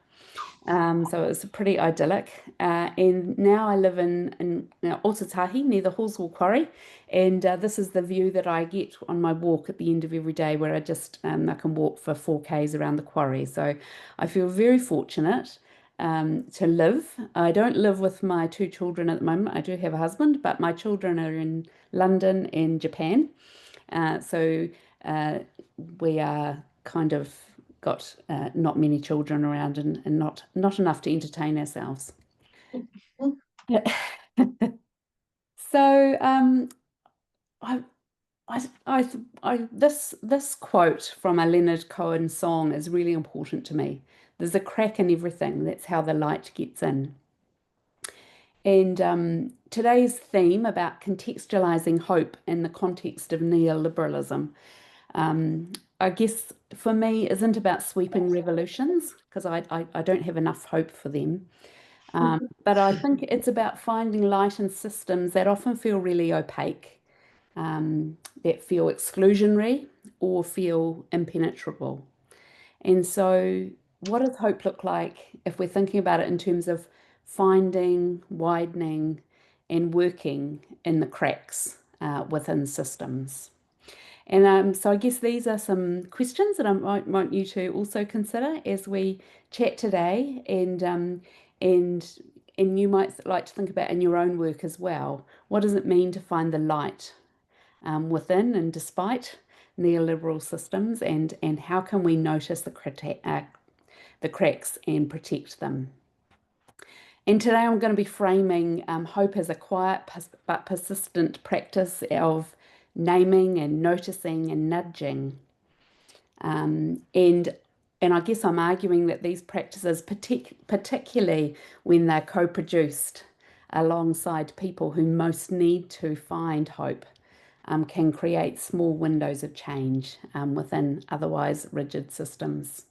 So it was pretty idyllic. And now I live in Otatahi near the Hallswell Quarry. And this is the view that I get on my walk at the end of every day, where I can walk for 4Ks around the quarry. So I feel very fortunate to live. I don't live with my 2 children at the moment. I do have a husband, but my children are in London and Japan. So we are kind of got not many children around and not enough to entertain ourselves. So this quote from a Leonard Cohen song is really important to me. There's a crack in everything. That's how the light gets in. And today's theme about contextualizing hope in the context of neoliberalism, I guess for me isn't about sweeping revolutions, because I don't have enough hope for them. But I think it's about finding light in systems that often feel really opaque, that feel exclusionary or feel impenetrable. And so what does hope look like if we're thinking about it in terms of finding, widening, and working in the cracks within systems? And so I guess these are some questions that I might want you to also consider as we chat today, and you might like to think about in your own work as well. What does it mean to find the light within and despite neoliberal systems, and how can we notice the cracks and protect them? And today I'm going to be framing hope as a quiet but persistent practice of naming and noticing and nudging. And I guess I'm arguing that these practices, particularly when they're co-produced alongside people who most need to find hope, can create small windows of change within otherwise rigid systems.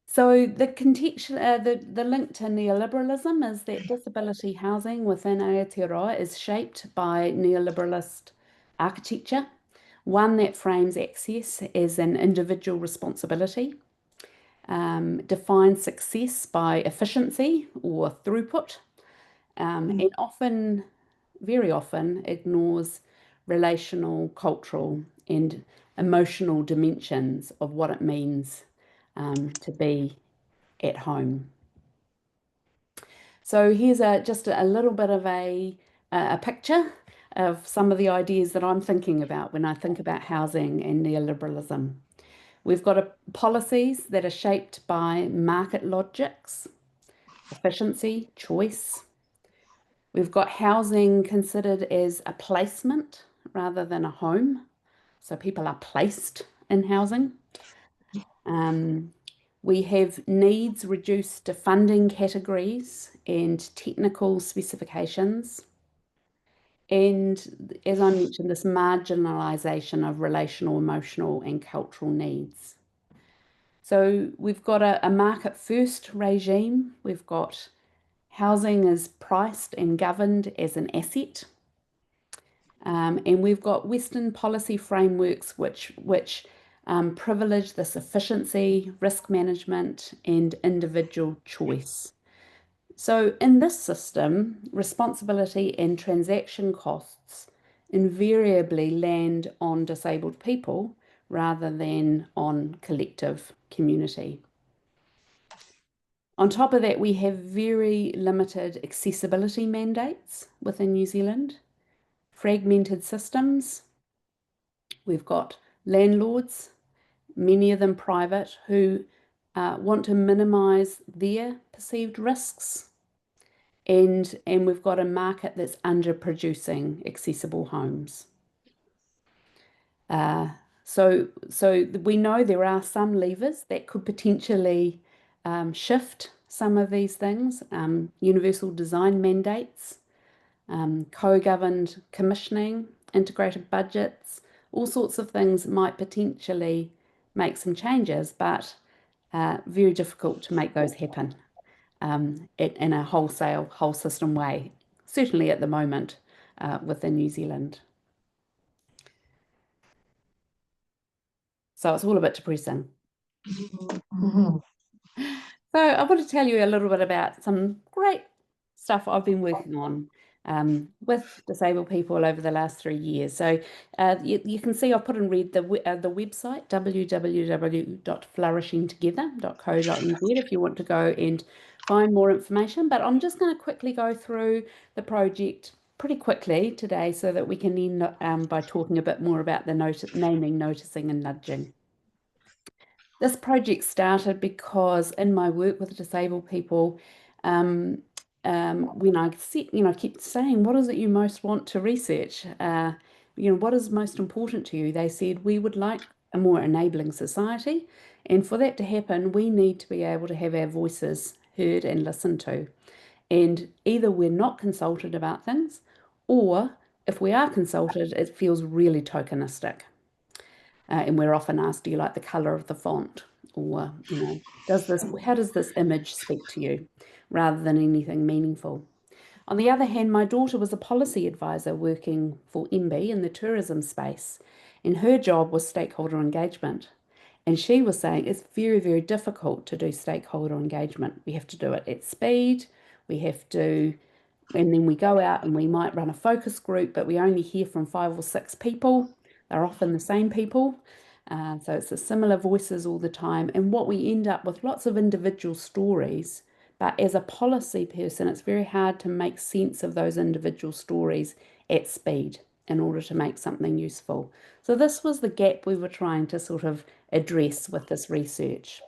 So the link to neoliberalism is that disability housing within Aotearoa is shaped by neoliberalist architecture, one that frames access as an individual responsibility, defines success by efficiency or throughput, and often, very often, ignores relational, cultural, and emotional dimensions of what it means to be at home. So here's just a little bit of a picture of some of the ideas that I'm thinking about when I think about housing and neoliberalism. We've got policies that are shaped by market logics, efficiency, choice. We've got housing considered as a placement rather than a home. So people are placed in housing. We have needs reduced to funding categories and technical specifications. And as I mentioned, this marginalisation of relational, emotional and cultural needs. So we've got a market first regime. We've got housing is priced and governed as an asset. And we've got Western policy frameworks which privilege this efficiency, risk management, and individual choice. So in this system, responsibility and transaction costs invariably land on disabled people rather than on collective community. On top of that, we have very limited accessibility mandates within New Zealand, fragmented systems. We've got landlords, many of them private, who want to minimise their perceived risks. And we've got a market that's underproducing accessible homes. So we know there are some levers that could potentially shift some of these things. Universal design mandates, co-governed commissioning, integrated budgets, all sorts of things might potentially make some changes, but very difficult to make those happen in a whole system way, certainly at the moment within New Zealand. So it's all a bit depressing. So I want to tell you a little bit about some great stuff I've been working on with disabled people over the last 3 years. So you can see I've put in red the website, www.flourishingtogether.co.nz, if you want to go and find more information. But I'm just going to quickly go through the project pretty quickly today so that we can end by talking a bit more about the naming, noticing and nudging. This project started because in my work with disabled people, when I kept saying, what is it you most want to research? What is most important to you? They said, we would like a more enabling society. And for that to happen, we need to be able to have our voices heard and listened to. And either we're not consulted about things, or if we are consulted, it feels really tokenistic. And we're often asked, do you like the colour of the font? Or, how does this image speak to you? Rather than anything meaningful. On the other hand, my daughter was a policy advisor working for MB in the tourism space, and her job was stakeholder engagement. And she was saying it's very, very difficult to do stakeholder engagement. We have to do it at speed. And then we go out and we might run a focus group, but we only hear from 5 or 6 people. They're often the same people. So it's the similar voices all the time. And what we end up with lots of individual stories, but as a policy person, it's very hard to make sense of those individual stories at speed in order to make something useful. So this was the gap we were trying to sort of address with this research.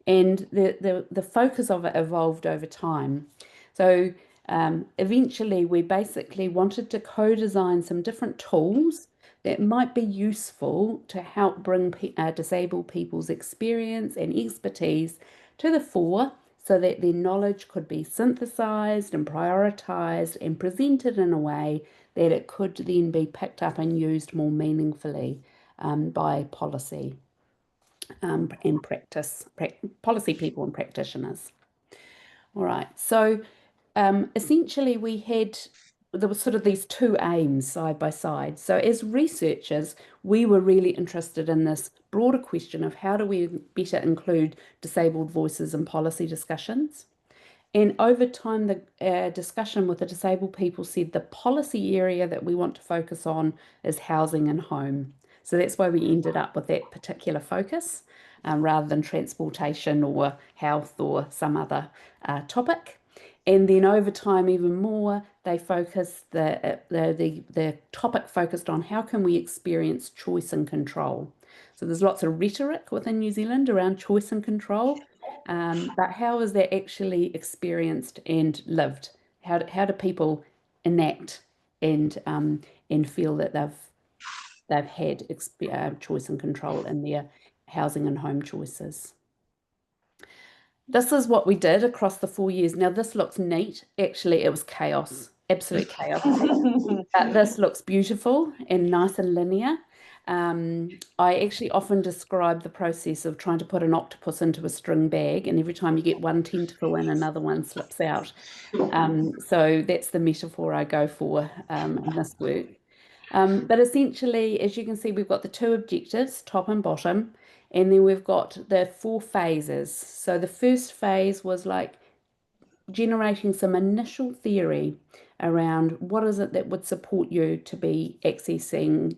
And the focus of it evolved over time. So eventually we basically wanted to co-design some different tools that might be useful to help bring disabled people's experience and expertise to the fore so that their knowledge could be synthesized and prioritized and presented in a way that it could then be picked up and used more meaningfully by policy and policy people and practitioners. All right, so essentially there were sort of these two aims side by side. So as researchers, we were really interested in this broader question of how do we better include disabled voices in policy discussions. And over time, the discussion with the disabled people said the policy area that we want to focus on is housing and home. So that's why we ended up with that particular focus rather than transportation or health or some other topic. And then over time, even more, they focused the topic focused on how can we experience choice and control. So there's lots of rhetoric within New Zealand around choice and control, but how is that actually experienced and lived? How do people enact and feel that they've had choice and control in their housing and home choices? This is what we did across the 4 years. Now, this looks neat. Actually, it was chaos, absolute chaos. But this looks beautiful and nice and linear. I actually often describe the process of trying to put an octopus into a string bag, and every time you get one tentacle in, another one slips out. So that's the metaphor I go for in this work. But essentially, as you can see, we've got the two objectives, top and bottom, and then we've got the 4 phases. So the first phase was like generating some initial theory around what is it that would support you to be accessing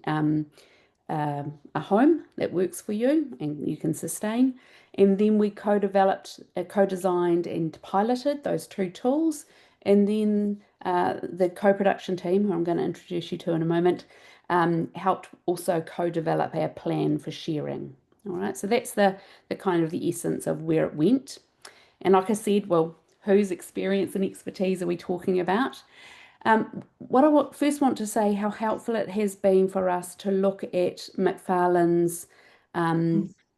a home that works for you and you can sustain. And then we co-developed, co-designed and piloted those 2 tools. And then the co-production team, who I'm going to introduce you to in a moment, helped also co-develop our plan for sharing. All right, so that's the kind of the essence of where it went. And like I said, well, whose experience and expertise are we talking about? What I first want to say how helpful it has been for us to look at Macfarlane's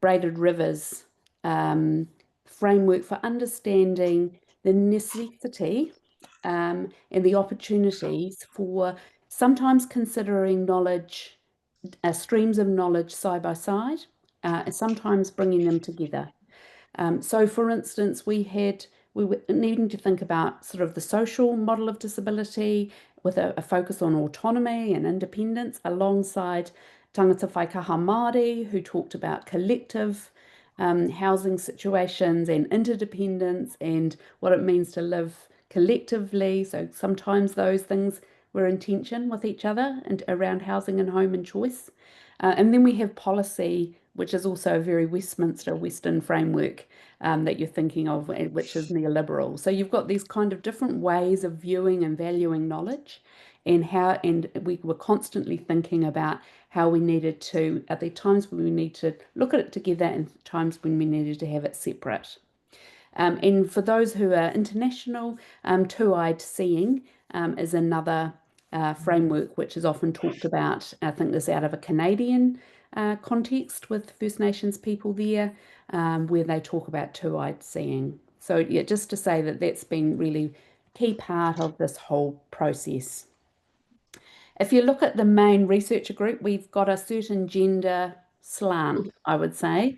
Braided Rivers framework for understanding the necessity and the opportunities for sometimes considering knowledge, streams of knowledge side by side, and sometimes bringing them together. So for instance, we were needing to think about sort of the social model of disability with a focus on autonomy and independence alongside tangata whaikaha Māori who talked about collective housing situations and interdependence and what it means to live collectively. So sometimes those things were in tension with each other and around housing and home and choice. And then we have policy, which is also a very Western framework that you're thinking of, which is neoliberal. So you've got these kind of different ways of viewing and valuing knowledge and we were constantly thinking about how we needed to, at the times when we need to look at it together and times when we needed to have it separate. And for those who are international, two-eyed seeing is another framework which is often talked about. I think this out of a Canadian context with First Nations people there, where they talk about two-eyed seeing. So yeah, just to say that that's been really key part of this whole process. If you look at the main researcher group, we've got a certain gender slant, I would say.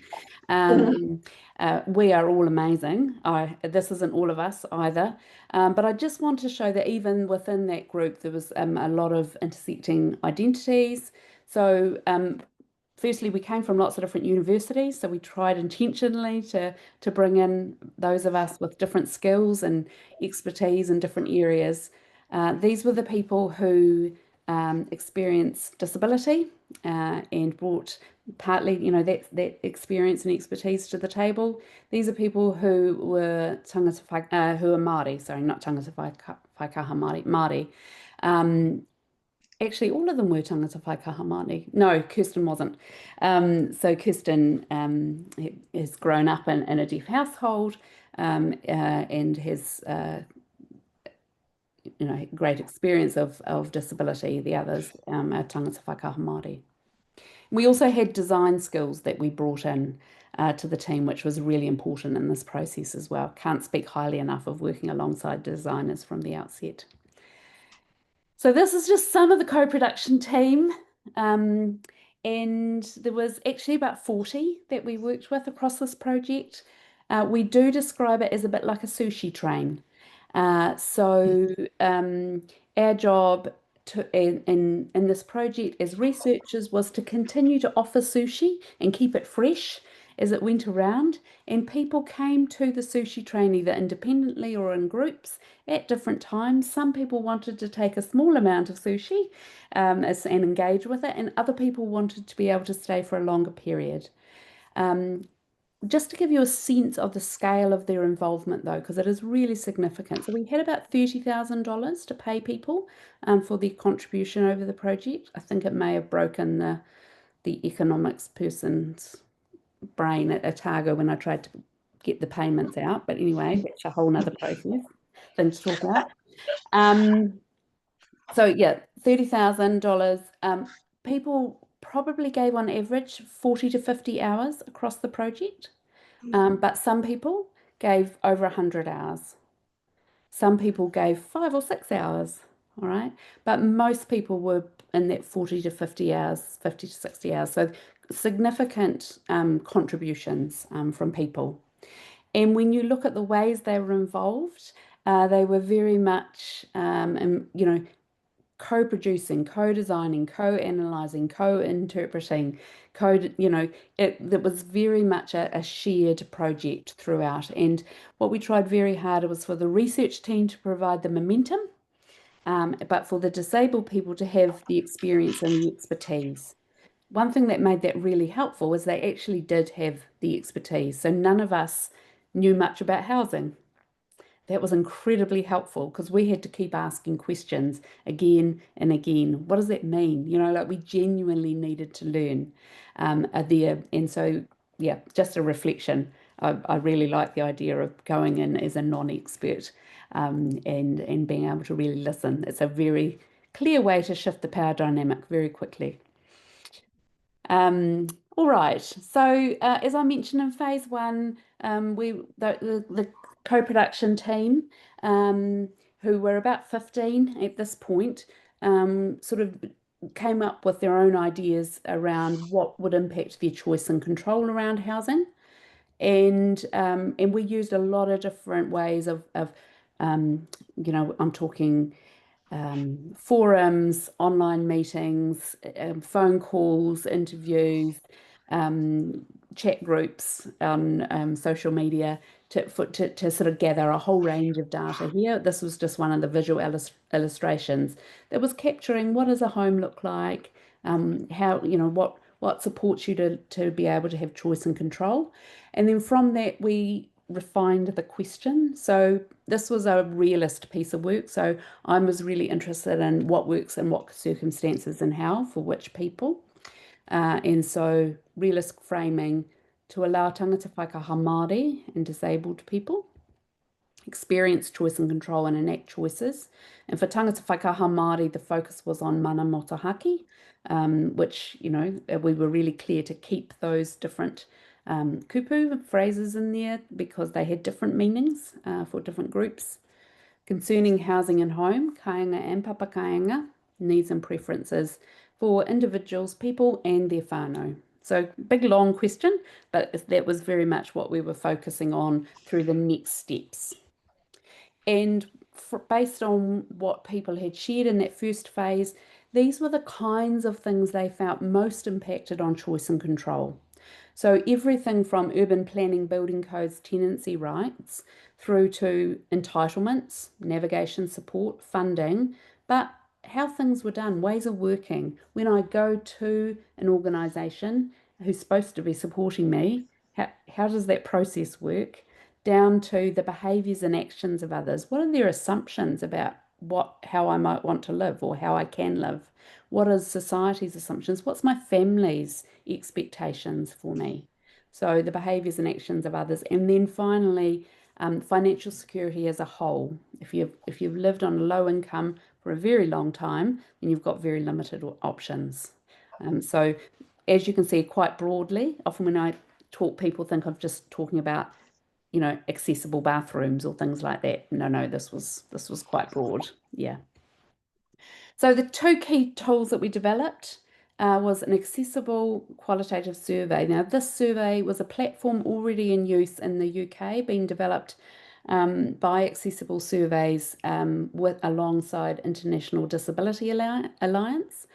We are all amazing. This isn't all of us either. But I just want to show that even within that group, there was a lot of intersecting identities. So firstly, we came from lots of different universities, so we tried intentionally to bring in those of us with different skills and expertise in different areas. These were the people who experience disability and brought partly, that experience and expertise to the table. These are people who were tangata whakaha, who are Māori, sorry, not tangata whaikaha Māori, Māori. Actually, all of them were tangata whaikaha Māori. No, Kirsten wasn't. So Kirsten has grown up in a deaf household and has great experience of disability. The others are tangata whaikaha Māori. We also had design skills that we brought in to the team, which was really important in this process as well. Can't speak highly enough of working alongside designers from the outset. So this is just some of the co-production team. And there was actually about 40 that we worked with across this project. We do describe it as a bit like a sushi train. So our job in this project as researchers was to continue to offer sushi and keep it fresh as it went around, and people came to the sushi train either independently or in groups at different times. Some people wanted to take a small amount of sushi and engage with it, and other people wanted to be able to stay for a longer period. Just to give you a sense of the scale of their involvement, though, because it is really significant. So we had about $30,000 to pay people for their contribution over the project. I think it may have broken the economics person's brain at Otago when I tried to get the payments out. But anyway, that's a whole nother process thing to talk about. So yeah, $30,000. People probably gave on average 40 to 50 hours across the project, but some people gave over 100 hours. Some people gave 5 or 6 hours, all right? But most people were in that 40 to 50 hours, 50 to 60 hours. So significant contributions from people. And when you look at the ways they were involved, they were very much, co-producing, co-designing, co-analyzing, co-interpreting, it was very much a shared project throughout. And what we tried very hard was for the research team to provide the momentum, but for the disabled people to have the experience and the expertise. One thing that made that really helpful was they actually did have the expertise. So none of us knew much about housing. That was incredibly helpful because we had to keep asking questions again and again. What does that mean? We genuinely needed to learn there. And so, yeah, just a reflection. I really like the idea of going in as a non-expert and being able to really listen. It's a very clear way to shift the power dynamic very quickly. All right, so as I mentioned in phase one, the co-production team, who were about 15 at this point, sort of came up with their own ideas around what would impact their choice and control around housing. And we used a lot of different ways of I'm talking forums, online meetings, phone calls, interviews, chat groups on social media to sort of gather a whole range of data here. This was just one of the visual illustrations that was capturing what does a home look like, how, what supports you to be able to have choice and control. And then from that, we refined the question. So this was a realist piece of work. So I was really interested in what works in what circumstances and how for which people. And so realist framing to allow tangata whaikaha Māori and disabled people experience choice and control and enact choices. And for tangata whaikaha Māori, the focus was on mana motahaki, which, we were really clear to keep those different kupu phrases in there because they had different meanings for different groups. Concerning housing and home, kāinga and papakāinga, needs and preferences for individuals, people and their whānau. So big long question, but that was very much what we were focusing on through the next steps. And based on what people had shared in that first phase, these were the kinds of things they felt most impacted on choice and control. So everything from urban planning, building codes, tenancy rights, through to entitlements, navigation support, funding, but how things were done, ways of working. When I go to an organisation who's supposed to be supporting me, how does that process work? Down to the behaviours and actions of others. What are their assumptions about how I might want to live or how I can live? What is society's assumptions? What's my family's expectations for me? So the behaviours and actions of others. And then finally, financial security as a whole. If you've lived on a low income for a very long time, then you've got very limited options. So as you can see, quite broadly, often when I talk, people think I'm just talking about, you know, accessible bathrooms or things like that. No, this was quite broad. Yeah. So the two key tools that we developed was an accessible qualitative survey. Now, this survey was a platform already in use in the UK, being developed by Accessible Surveys alongside International Disability Alliance.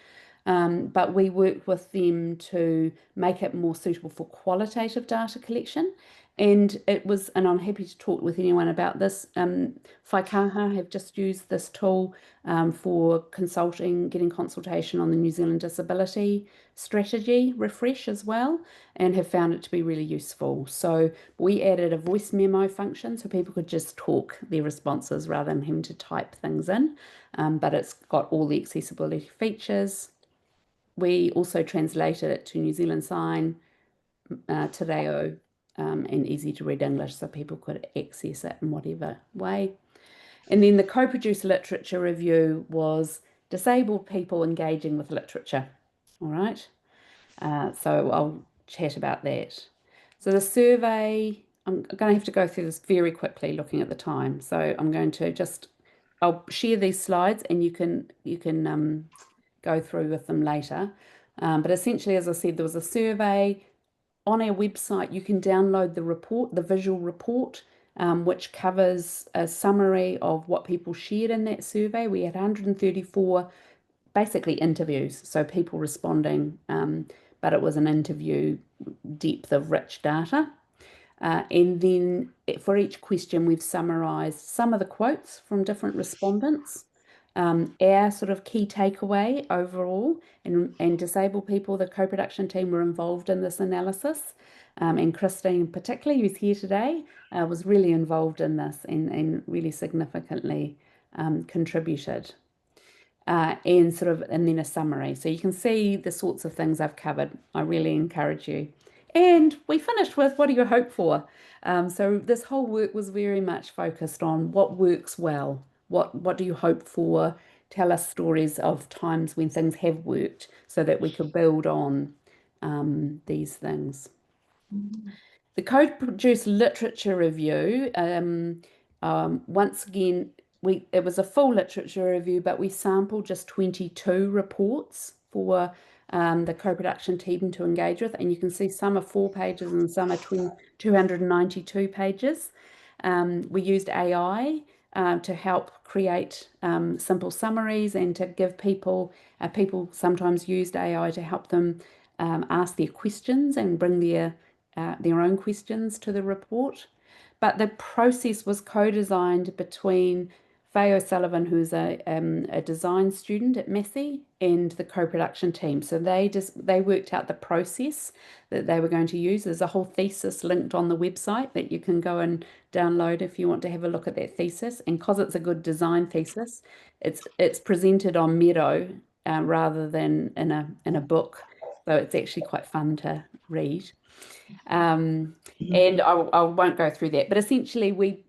But we worked with them to make it more suitable for qualitative data collection. And I'm happy to talk with anyone about this. Whaikaha have just used this tool for getting consultation on the New Zealand Disability Strategy refresh as well, and have found it to be really useful. So we added a voice memo function so people could just talk their responses rather than having to type things in, but it's got all the accessibility features. We also translated it to New Zealand Sign, Te Reo, and easy to read English so people could access it in whatever way. And then the co-produced literature review was disabled people engaging with literature. All right. So I'll chat about that. So the survey, I'm going to have to go through this very quickly looking at the time. So I'm going to I'll share these slides and you can go through with them later. But essentially, as I said, there was a survey. On our website, you can download the report, the visual report, which covers a summary of what people shared in that survey. We had 134 basically interviews, so people responding, but it was an interview depth of rich data. And then for each question, we've summarised some of the quotes from different respondents. Our sort of key takeaway overall, and disabled people, the co-production team were involved in this analysis, and Christine particularly, who's here today, was really involved in this and really significantly contributed. And then a summary. So you can see the sorts of things I've covered. I really encourage you. And we finished with, what do you hope for? So this whole work was very much focused on what works well. What do you hope for? Tell us stories of times when things have worked so that we could build on these things. The co-produced literature review, once again, it was a full literature review, but we sampled just 22 reports for the co-production team to engage with, and you can see some are 4 pages and some are 292 pages. We used AI to help create simple summaries and to give people sometimes used AI to help them ask their questions and bring their own questions to the report. But the process was co-designed between Faye O'Sullivan, who's a design student at Massey, and the co-production team. So they worked out the process that they were going to use. There's a whole thesis linked on the website that you can go and download if you want to have a look at that thesis. And because it's a good design thesis, it's presented on Miro rather than in a book. So it's actually quite fun to read. And I won't go through that, but essentially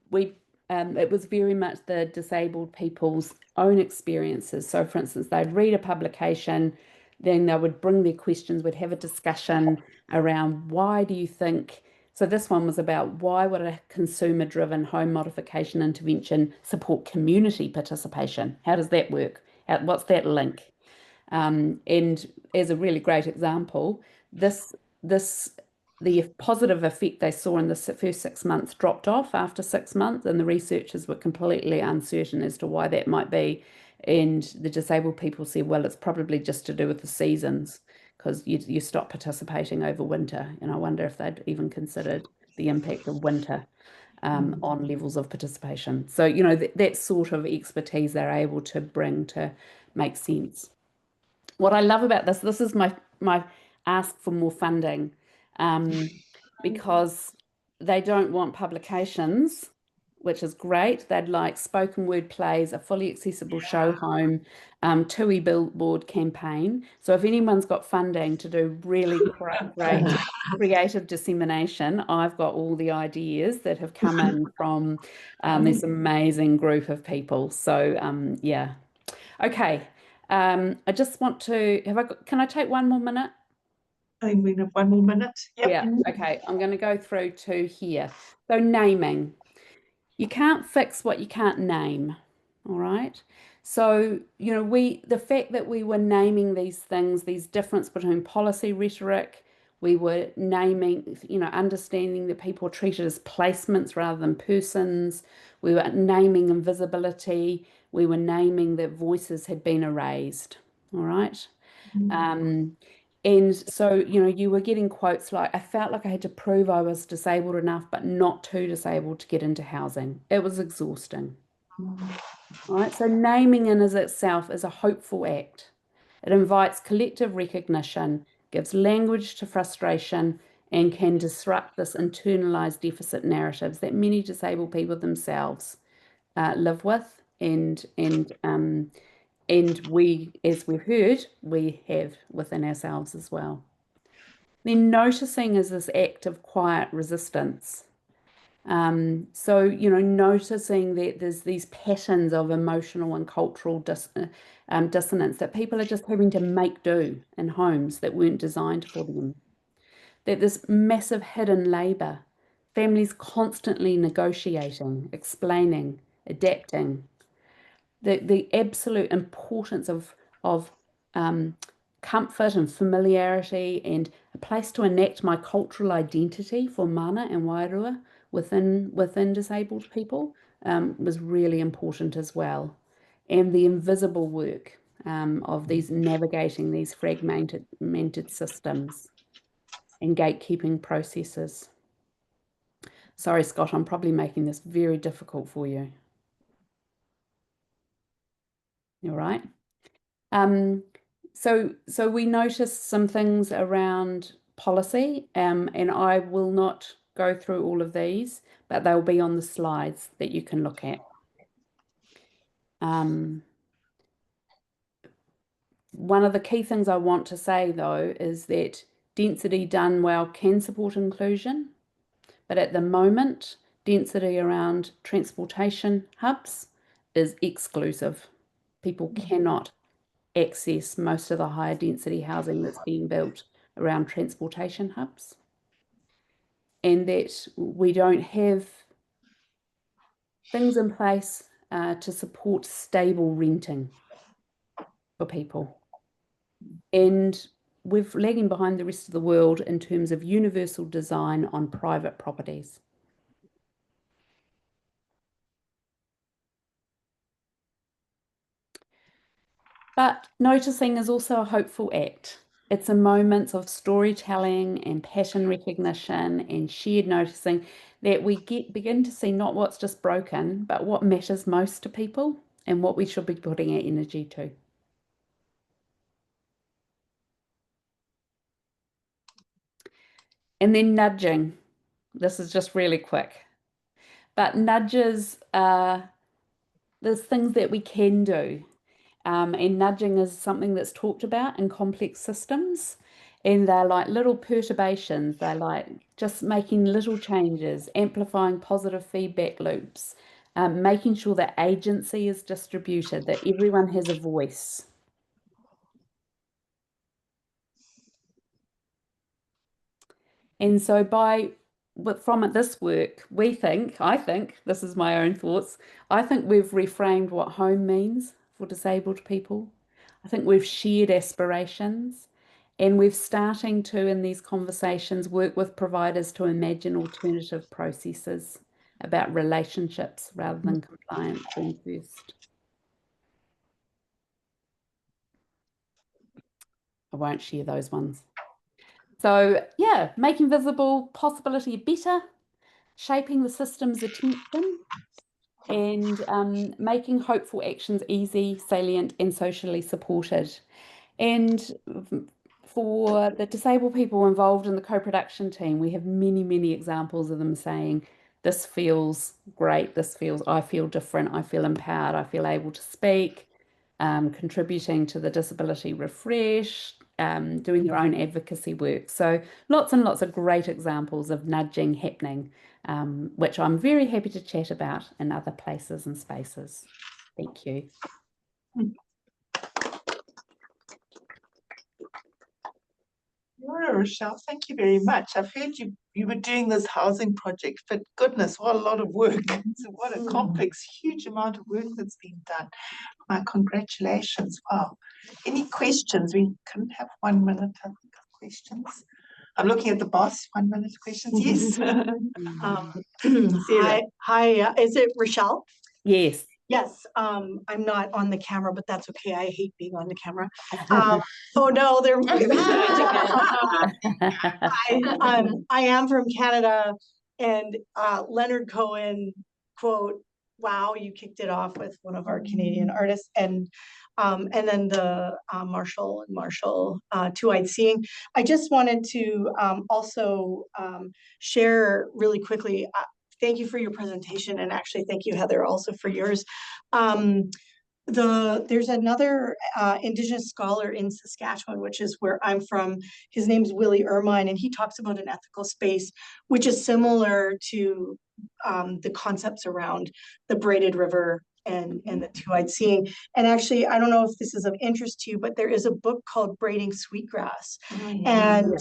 it was very much the disabled people's own experiences. So for instance, they'd read a publication, then they would bring their questions, we'd have a discussion around why do you think, so this one was about why would a consumer-driven home modification intervention support community participation? How does that work? What's that link? And as a really great example, the positive effect they saw in the first 6 months dropped off after 6 months, and the researchers were completely uncertain as to why that might be. And the disabled people said, well, it's probably just to do with the seasons, because you stop participating over winter. And I wonder if they'd even considered the impact of winter on levels of participation. So, you know, that sort of expertise they're able to bring to make sense. What I love about this is my ask for more funding, because they don't want publications, which is great. They'd like spoken word plays, a fully accessible show home, TUI billboard campaign. So if anyone's got funding to do really great creative dissemination, I've got all the ideas that have come in from this amazing group of people. So yeah. Okay. I just want to can I take one more minute? I think we have one more minute. Yep. Yeah, okay. I'm going to go through to here. So naming. You can't fix what you can't name. All right. So, you know, the fact that we were naming these things, these difference between policy rhetoric, we were naming, you know, understanding that people are treated as placements rather than persons. We were naming invisibility. We were naming that voices had been erased. All right. And so, you know, you were getting quotes like, I felt like I had to prove I was disabled enough, but not too disabled to get into housing. It was exhausting. All right. So naming in as itself is a hopeful act. It invites collective recognition, gives language to frustration, and can disrupt this internalized deficit narratives that many disabled people themselves live with, and we, as we've heard, we have within ourselves as well. Then noticing is this act of quiet resistance. So, you know, noticing that there's these patterns of emotional and cultural dissonance that people are just having to make do in homes that weren't designed for them. That there's massive hidden labour, families constantly negotiating, explaining, adapting. The absolute importance of comfort and familiarity and a place to enact my cultural identity for mana and wairua within disabled people was really important as well. And the invisible work of these navigating these fragmented systems and gatekeeping processes. Sorry, Scott, I'm probably making this very difficult for you. All right. So we noticed some things around policy, and I will not go through all of these, but they'll be on the slides that you can look at. One of the key things I want to say, though, is that density done well can support inclusion, but at the moment, density around transportation hubs is exclusive. People cannot access most of the higher density housing that's being built around transportation hubs, and that we don't have things in place to support stable renting for people. And we're lagging behind the rest of the world in terms of universal design on private properties. But noticing is also a hopeful act. It's a moment of storytelling and pattern recognition and shared noticing that we begin to see not what's just broken, but what matters most to people and what we should be putting our energy to. And then nudging. This is just really quick. But nudges are there's things that we can do. And nudging is something that's talked about in complex systems. And they're like little perturbations. They're like just making little changes, amplifying positive feedback loops, making sure that agency is distributed, that everyone has a voice. And so from this work, I think, this is my own thoughts, I think we've reframed what home means for disabled people. I think we've shared aspirations, and we're starting to, in these conversations, work with providers to imagine alternative processes about relationships rather than compliance being first. I won't share those ones. So yeah, making visible possibility better, shaping the system's attention, and making hopeful actions easy, salient, and socially supported. And for the disabled people involved in the co-production team, we have many, many examples of them saying, this feels great, I feel different, I feel empowered, I feel able to speak, contributing to the Disability Refresh, doing their own advocacy work. So lots and lots of great examples of nudging happening, which I'm very happy to chat about in other places and spaces. Thank you. Rachelle, thank you very much. I've heard you were doing this housing project, but goodness, what a lot of work. So what a complex, huge amount of work that's been done. My congratulations. Wow. Any questions? We couldn't have 1 minute, I think, of questions. I'm looking at the boss. 1 minute questions. Yes. Hi, is it Rachelle? Yes. Yes, I'm not on the camera, but that's okay. I hate being on the camera. Oh no, they're I am from Canada, and Leonard Cohen quote, "Wow, you kicked it off with one of our Canadian artists," and then the Marshall and Marshall Two-Eyed Seeing. I just wanted to also share really quickly. Thank you for your presentation, and actually thank you, Heather, also for yours. There's another Indigenous scholar in Saskatchewan, which is where I'm from. His name's Willie Ermine, and he talks about an ethical space, which is similar to the concepts around the braided river and the two-eyed seeing. And actually, I don't know if this is of interest to you, but there is a book called Braiding Sweetgrass. And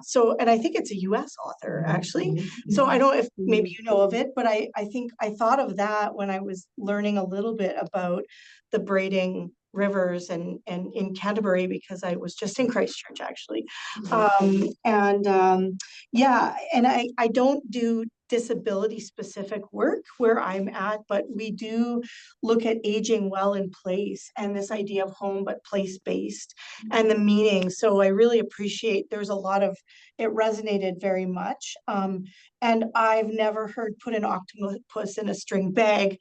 so, and I think it's a US author, actually. So I don't know if maybe you know of it, but I think I thought of that when I was learning a little bit about the braiding rivers and in Canterbury, because I was just in Christchurch, actually. And I don't do disability specific work where I'm at, but we do look at aging well in place and this idea of home but place-based and the meaning. So I really appreciate, there's a lot of, it resonated very much. And I've never heard put an octopus in a string bag.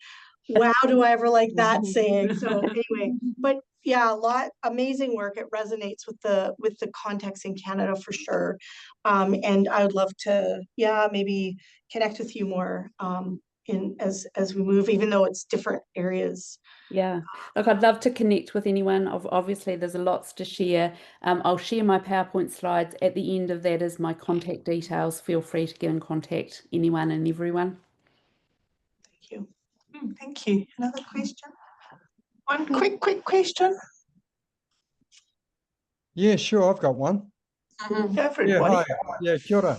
Wow, do I ever like that saying. So anyway, but yeah, amazing work. It resonates with the context in Canada for sure. And I would love to, maybe connect with you more as we move, even though it's different areas. Yeah, look, I'd love to connect with anyone. Obviously, there's lots to share. I'll share my PowerPoint slides. At the end of that is my contact details. Feel free to get in contact, anyone and everyone. Thank you. Thank you. Another question? One quick question. Yeah, sure. I've got one. Go for it, Yeah, Bonnie. hi. Yeah, kia ora.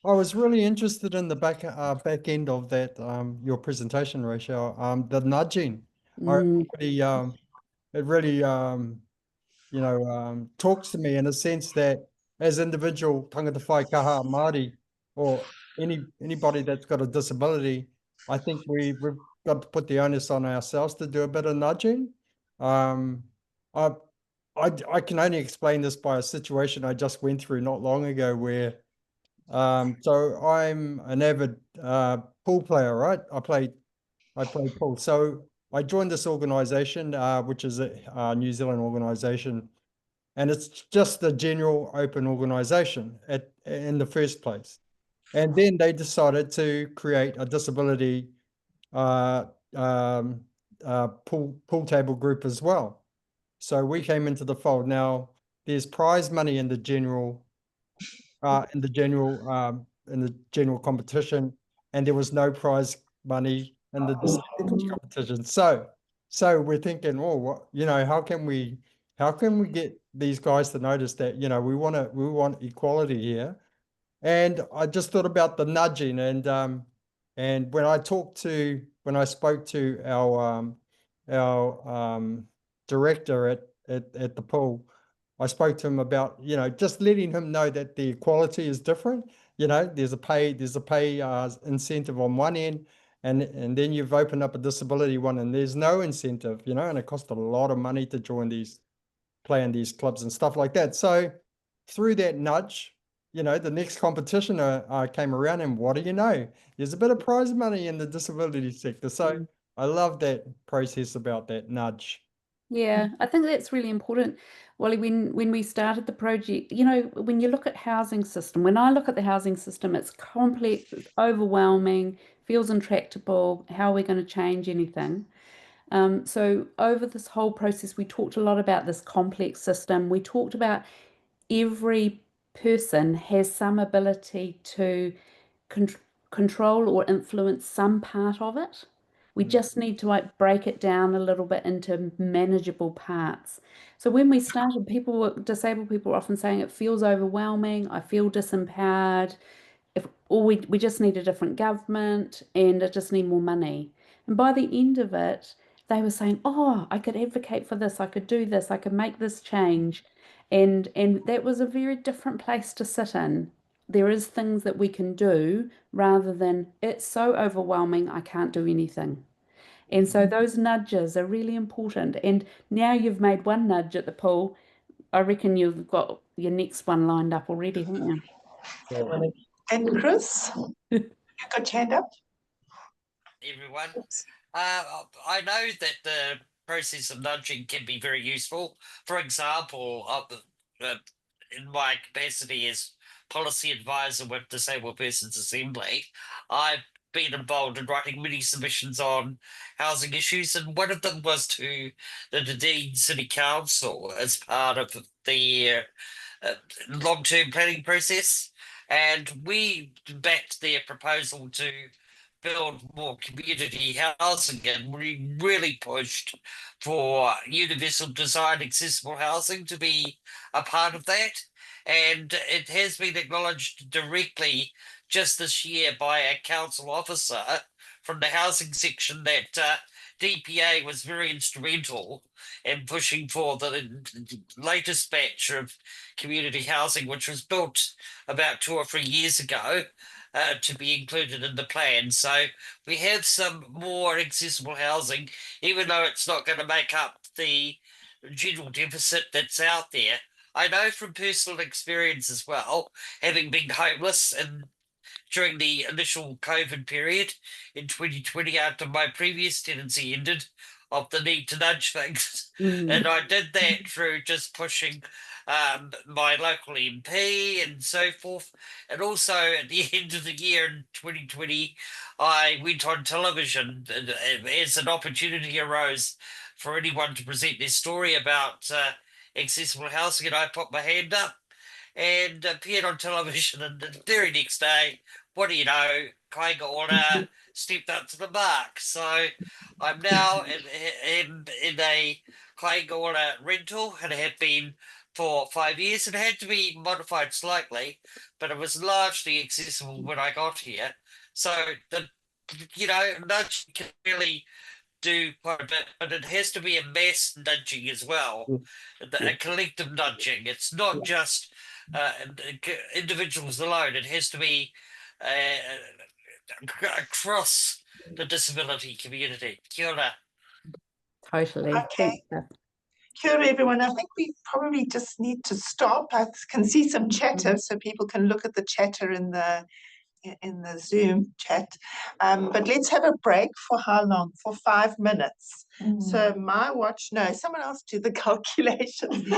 I was really interested in the back end of that your presentation, Rachelle. The nudging. It really talks to me in a sense that as individual tangata whai kaha Māori or anybody that's got a disability, I think we've got to put the onus on ourselves to do a bit of nudging. I can only explain this by a situation I just went through not long ago where so I'm an avid pool player, right? I play pool. So I joined this organization, which is a New Zealand organization, and it's just a general open organization in the first place. And then they decided to create a disability pool table group as well. So we came into the fold. Now there's prize money in the general competition, and there was no prize money in the disability competition. So we're thinking, how can we get these guys to notice that, we want equality here. And I just thought about the nudging, and when I spoke to our director at the pool, I spoke to him about, just letting him know that the equality is different. There's a pay incentive on one end, and then you've opened up a disability one, and there's no incentive, and it costs a lot of money to play in these clubs and stuff like that. So through that nudge, you know, the next competition came around, and what do you know? There's a bit of prize money in the disability sector. So I love that process about that nudge. Yeah, I think that's really important. Wally, when we started the project, you know, when you look at housing system, when I look at the housing system, it's complex, it's overwhelming, feels intractable. How are we going to change anything? So over this whole process, we talked a lot about this complex system. We talked about every person has some ability to control or influence some part of it. We just need to like break it down a little bit into manageable parts. So when we started, disabled people were often saying it feels overwhelming, I feel disempowered, or we just need a different government and I just need more money. And by the end of it, they were saying, oh, I could advocate for this, I could do this, I could make this change. And that was a very different place to sit in. There is things that we can do rather than it's so overwhelming, I can't do anything. And so those nudges are really important. And now you've made one nudge at the pool. I reckon you've got your next one lined up already, haven't you? And Chris, you got your hand up? Everyone. I know that the process of nudging can be very useful. For example, in my capacity as policy advisor with Disabled Persons Assembly, I've been involved in writing many submissions on housing issues, and one of them was to the Dunedin City Council as part of the long-term planning process, and we backed their proposal to build more community housing, and we really pushed for universal design accessible housing to be a part of that. And it has been acknowledged directly just this year by a council officer from the housing section that DPA was very instrumental in pushing for the latest batch of community housing, which was built about 2 or 3 years ago, to be included in the plan. So we have some more accessible housing, even though it's not going to make up the general deficit that's out there. I know from personal experience as well, having been homeless and during the initial COVID period in 2020 after my previous tenancy ended, of the need to nudge things. And I did that through just pushing my local MP and so forth. And also at the end of the year in 2020, I went on television as an opportunity arose for anyone to present their story about accessible housing, and I put my hand up and appeared on television, and the very next day, what do you know, Kaiga Ora stepped up to the mark. So I'm now in a Kaiga Ora rental, and have been for 5 years. It had to be modified slightly, but it was largely accessible when I got here. So nudging can really do quite a bit, but it has to be a mass nudging as well, a collective nudging. It's not just individuals alone. It has to be across the disability community. Kia ora. Totally. Okay. Thanks, Beth. Kia ora, everyone. I think we probably just need to stop. I can see some chatter, so people can look at the chatter in the Zoom chat. But let's have a break for how long? For 5 minutes. So my watch, no, someone else do the calculations.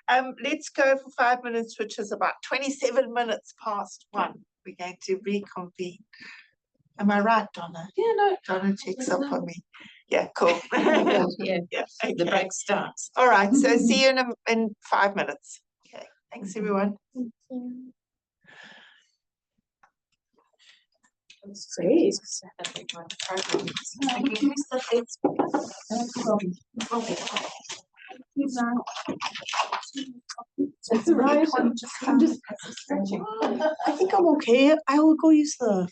Let's go for 5 minutes, which is about 27 minutes past 1. We're going to reconvene. Am I right, Donna? Yeah, no. Donna checks up on me. Yeah, cool. Yeah, Yeah, okay. the break starts. All right, so see you in 5 minutes. Okay, thanks everyone. Thank you. Please. That's right. I think I'm okay. I will go use the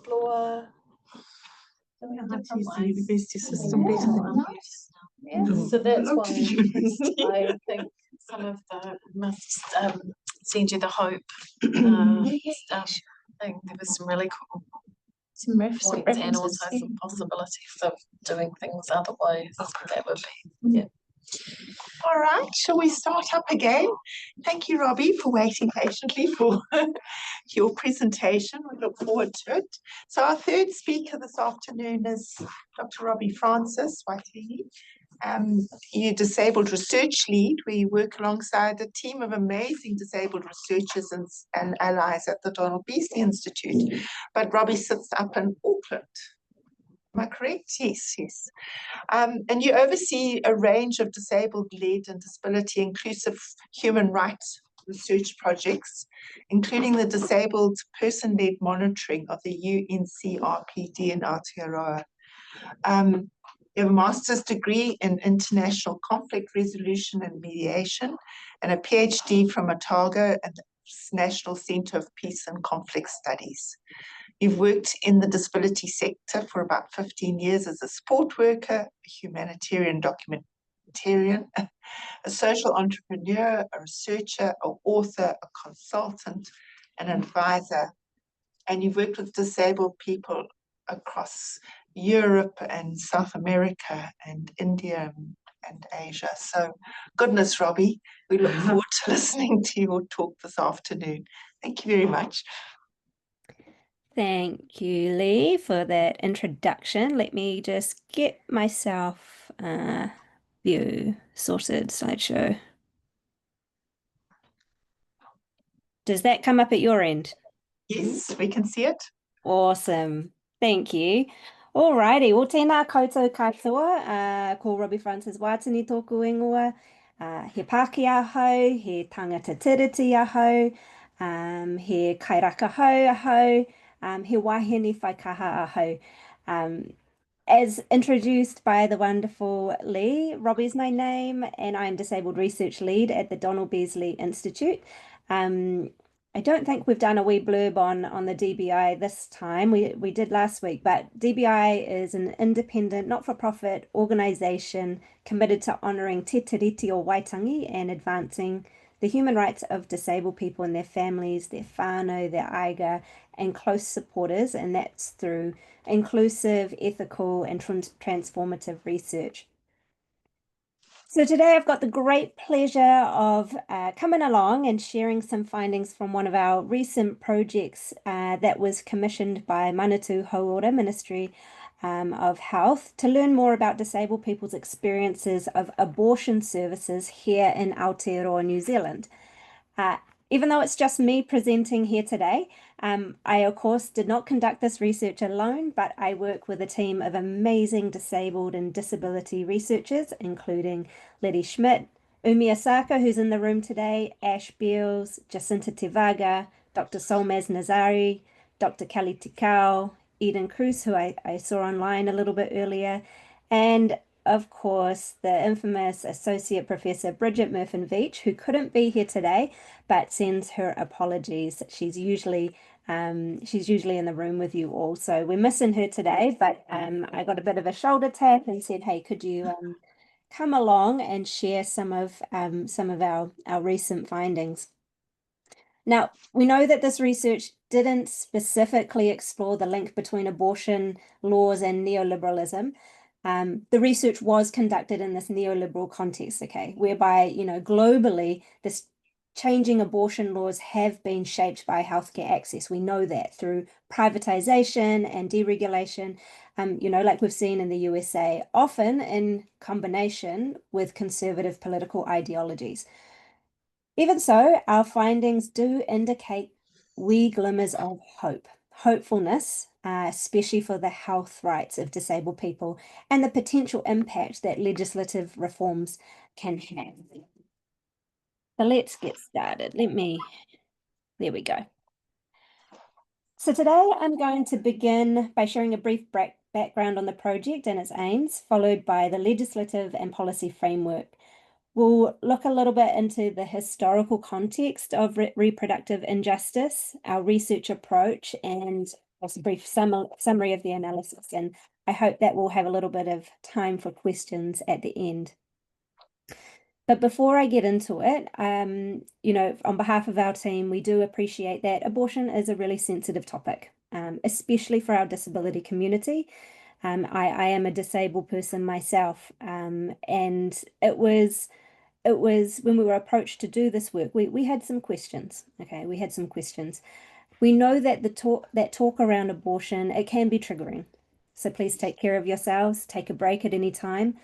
explore How to different use the ways. university system better than you. Yeah, No, so that's belong why to the university. I think some of the must send you the hope thing. There was some really cool Some points and references. also some possibilities of doing things other ways. That would be All right, shall we start up again? Thank you, Robbie, for waiting patiently for your presentation. We look forward to it. So our third speaker this afternoon is Dr. Robbie Francis Watene. You're disabled research lead. We work alongside a team of amazing disabled researchers and allies at the Donald Beasley Institute. But Robbie sits up in Auckland. Am I correct? Yes, yes. And you oversee a range of disabled-led and disability-inclusive human rights research projects, including the disabled person-led monitoring of the UNCRPD in Aotearoa. You have a master's degree in international conflict resolution and mediation, and a PhD from Otago and the National Centre of Peace and Conflict Studies. You've worked in the disability sector for about 15 years as a support worker, a humanitarian documentarian, a social entrepreneur, a researcher, an author, a consultant, an advisor. And you've worked with disabled people across Europe and South America and India and Asia. So goodness, Robbie, we look forward to listening to your talk this afternoon. Thank you very much. Thank you, Lee, for that introduction. Let me just get myself view sorted, slideshow. Does that come up at your end? Yes, we can see it. Awesome. Thank you. Alrighty, well, tēnā koutou katoa, ko Robbie Francis Watene tōku ingoa, he Pākehā hau, he tangata tiriti ahau, he kairaka hau ahau, he wahine whaikaha ahau. As introduced by the wonderful Lee, Robbie's my name, and I'm Disabled Research Lead at the Donald Beasley Institute. I don't think we've done a wee blurb on the DBI this time. We did last week, but DBI is an independent, not-for-profit organisation committed to honouring te tiriti o Waitangi and advancing the human rights of disabled people and their families, their whānau, their aiga, and close supporters, and that's through inclusive, ethical, and transformative research. So today I've got the great pleasure of coming along and sharing some findings from one of our recent projects that was commissioned by Manatu Hauora Ministry of Health to learn more about disabled people's experiences of abortion services here in Aotearoa, New Zealand. Even though it's just me presenting here today, I of course did not conduct this research alone, but I work with a team of amazing disabled and disability researchers, including Letty Schmidt, Umi Asaka, who's in the room today, Ash Beals, Jacinta Tevaga, Dr. Solmaz Nazari, Dr. Kelly Tikau, Eden Cruz, who I saw online a little bit earlier, and of course, the infamous Associate Professor Bridget Murfin-Veach, who couldn't be here today, but sends her apologies. She's usually in the room with you all, so we're missing her today. But I got a bit of a shoulder tap and said, "Hey, could you come along and share some of our recent findings?" Now, we know that this research didn't specifically explore the link between abortion laws and neoliberalism. The research was conducted in this neoliberal context, okay, whereby, globally, this changing abortion laws have been shaped by healthcare access. We know that through privatization and deregulation, like we've seen in the USA, often in combination with conservative political ideologies. Even so, our findings do indicate wee glimmers of hopefulness, especially for the health rights of disabled people and the potential impact that legislative reforms can have. So let's get started. There we go. So today I'm going to begin by sharing a brief background on the project and its aims, followed by the legislative and policy framework. We'll look a little bit into the historical context of reproductive injustice, our research approach, and That's a brief summary of the analysis, and I hope that we'll have a little bit of time for questions at the end. But before I get into it, you know, on behalf of our team, we do appreciate that abortion is a really sensitive topic, especially for our disability community. I am a disabled person myself, and it was when we were approached to do this work, we had some questions. Okay, we had some questions. We know that that talk around abortion, it can be triggering. So please take care of yourselves, take a break at any time,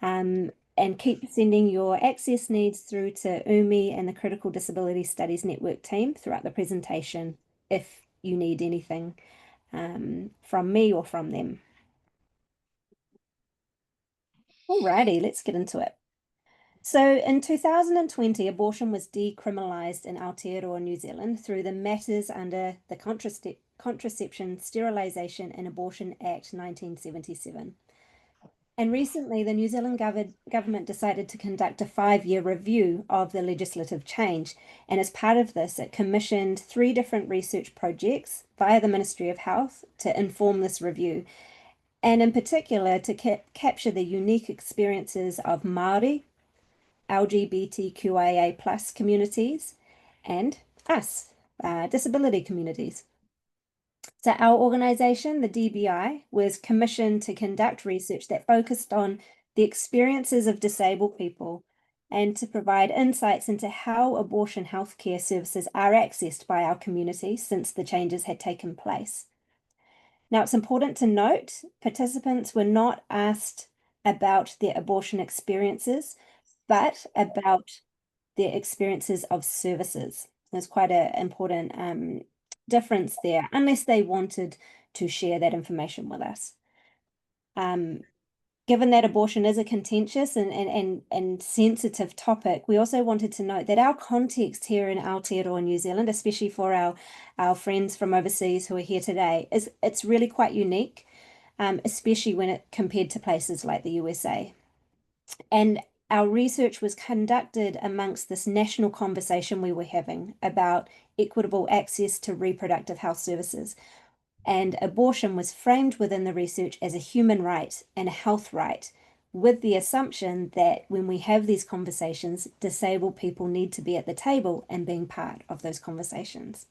and keep sending your access needs through to UMI and the Critical Disability Studies Network team throughout the presentation if you need anything from me or from them. Alrighty, let's get into it. So in 2020, abortion was decriminalised in Aotearoa, New Zealand through the Matters under the Contraception, Sterilisation and Abortion Act 1977. And recently, the New Zealand government decided to conduct a 5-year review of the legislative change. And as part of this, it commissioned 3 different research projects via the Ministry of Health to inform this review. And in particular, to capture the unique experiences of Māori, LGBTQIA+ communities, and us, disability communities. So our organisation, the DBI, was commissioned to conduct research that focused on the experiences of disabled people and to provide insights into how abortion healthcare services are accessed by our community since the changes had taken place. Now, it's important to note, participants were not asked about their abortion experiences, but about their experiences of services. There's quite an important difference there, unless they wanted to share that information with us. Given that abortion is a contentious and sensitive topic, we also wanted to note that our context here in Aotearoa, New Zealand, especially for our friends from overseas who are here today, it's really quite unique, especially when compared to places like the USA. And our research was conducted amongst this national conversation we were having about equitable access to reproductive health services. And abortion was framed within the research as a human right and a health right, with the assumption that when we have these conversations, disabled people need to be at the table and being part of those conversations.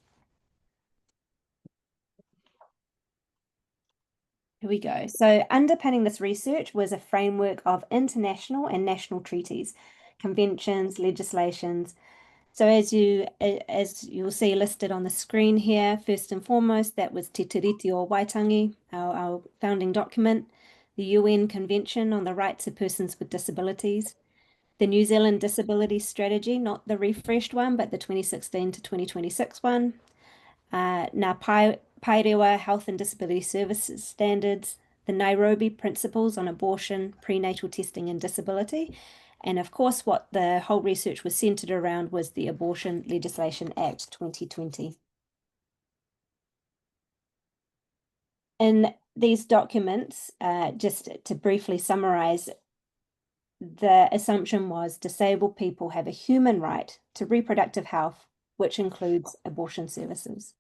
Here we go. So underpinning this research was a framework of international and national treaties, conventions, legislations. So as you'll see listed on the screen here, first and foremost, that was Te Tiriti o Waitangi, our founding document, the UN Convention on the Rights of Persons with Disabilities, the New Zealand Disability Strategy, not the refreshed one, but the 2016 to 2026 one, Ngā Pairewa Health and Disability Services Standards, the Nairobi Principles on Abortion, Prenatal Testing and Disability, and of course, what the whole research was centered around was the Abortion Legislation Act 2020. In these documents, just to briefly summarize, the assumption was disabled people have a human right to reproductive health, which includes abortion services.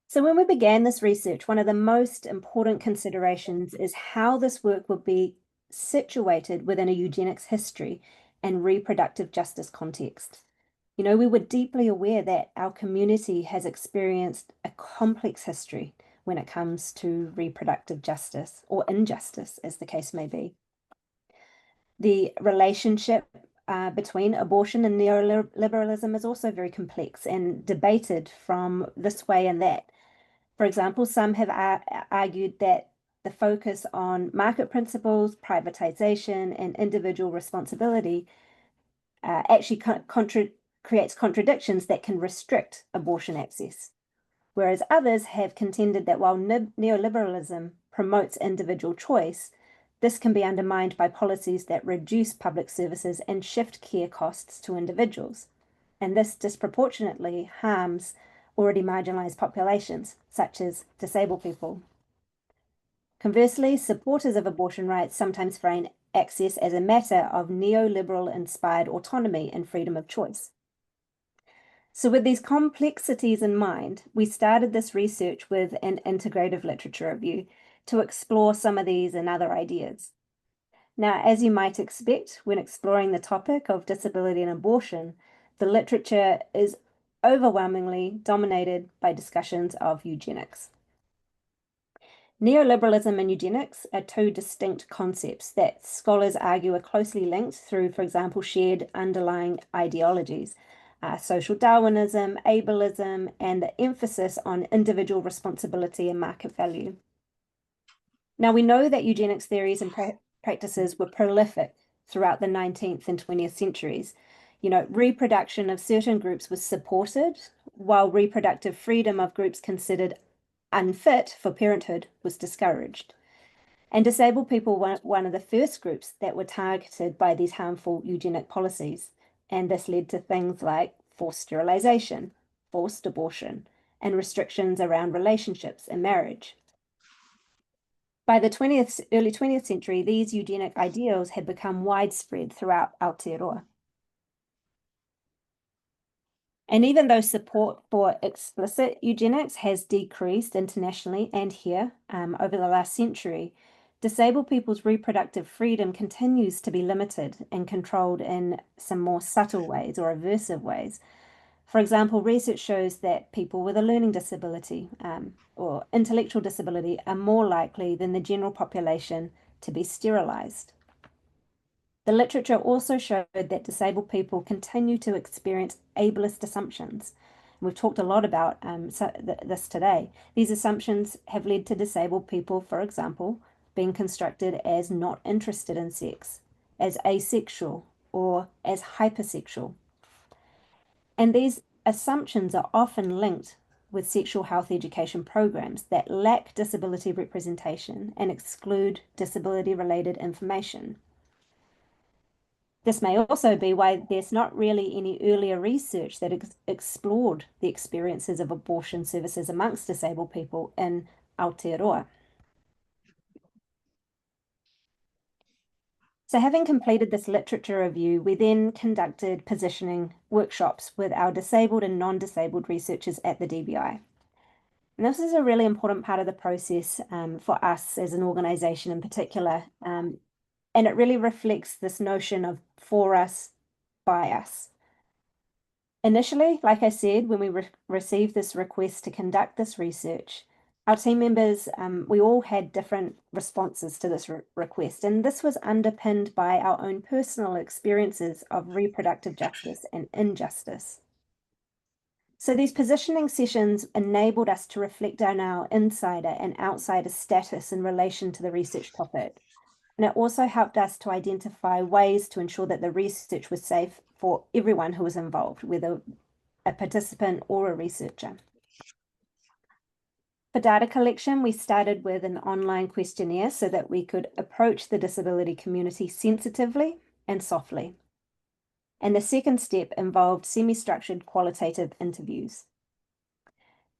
So when we began this research, one of the most important considerations is how this work would be situated within a eugenics history and reproductive justice context. You know, we were deeply aware that our community has experienced a complex history when it comes to reproductive justice or injustice, as the case may be. The relationship between abortion and neoliberalism is also very complex and debated from this way and that. For example, some have argued that the focus on market principles, privatization, and individual responsibility actually creates contradictions that can restrict abortion access. Whereas others have contended that while neoliberalism promotes individual choice, this can be undermined by policies that reduce public services and shift care costs to individuals. And this disproportionately harms already marginalized populations, such as disabled people. Conversely, supporters of abortion rights sometimes frame access as a matter of neoliberal-inspired autonomy and freedom of choice. So with these complexities in mind, we started this research with an integrative literature review to explore some of these and other ideas. Now, as you might expect, when exploring the topic of disability and abortion, the literature is overwhelmingly dominated by discussions of eugenics. Neoliberalism and eugenics are two distinct concepts that scholars argue are closely linked through, for example, shared underlying ideologies, social Darwinism, ableism, and the emphasis on individual responsibility and market value. Now, we know that eugenics theories and practices were prolific throughout the 19th and 20th centuries. You know, reproduction of certain groups was supported, while reproductive freedom of groups considered unfit for parenthood was discouraged. And disabled people were one of the first groups that were targeted by these harmful eugenic policies. And this led to things like forced sterilization, forced abortion, and restrictions around relationships and marriage. By the early 20th century, these eugenic ideals had become widespread throughout Aotearoa. And even though support for explicit eugenics has decreased internationally and here over the last century, disabled people's reproductive freedom continues to be limited and controlled in some more subtle ways or aversive ways. For example, research shows that people with a learning disability or intellectual disability are more likely than the general population to be sterilized. The literature also showed that disabled people continue to experience ableist assumptions. We've talked a lot about this today. These assumptions have led to disabled people, for example, being constructed as not interested in sex, as asexual, or as hypersexual. And these assumptions are often linked with sexual health education programs that lack disability representation and exclude disability-related information. This may also be why there's not really any earlier research that explored the experiences of abortion services amongst disabled people in Aotearoa. So having completed this literature review, we then conducted positioning workshops with our disabled and non-disabled researchers at the DBI. And this is a really important part of the process for us as an organisation in particular. And it really reflects this notion of for us, by us. Initially, like I said, when we received this request to conduct this research, our team members, we all had different responses to this request, and this was underpinned by our own personal experiences of reproductive justice and injustice. So these positioning sessions enabled us to reflect on our insider and outsider status in relation to the research topic. And it also helped us to identify ways to ensure that the research was safe for everyone who was involved, whether a participant or a researcher. For data collection, we started with an online questionnaire so that we could approach the disability community sensitively and softly. And the second step involved semi-structured qualitative interviews.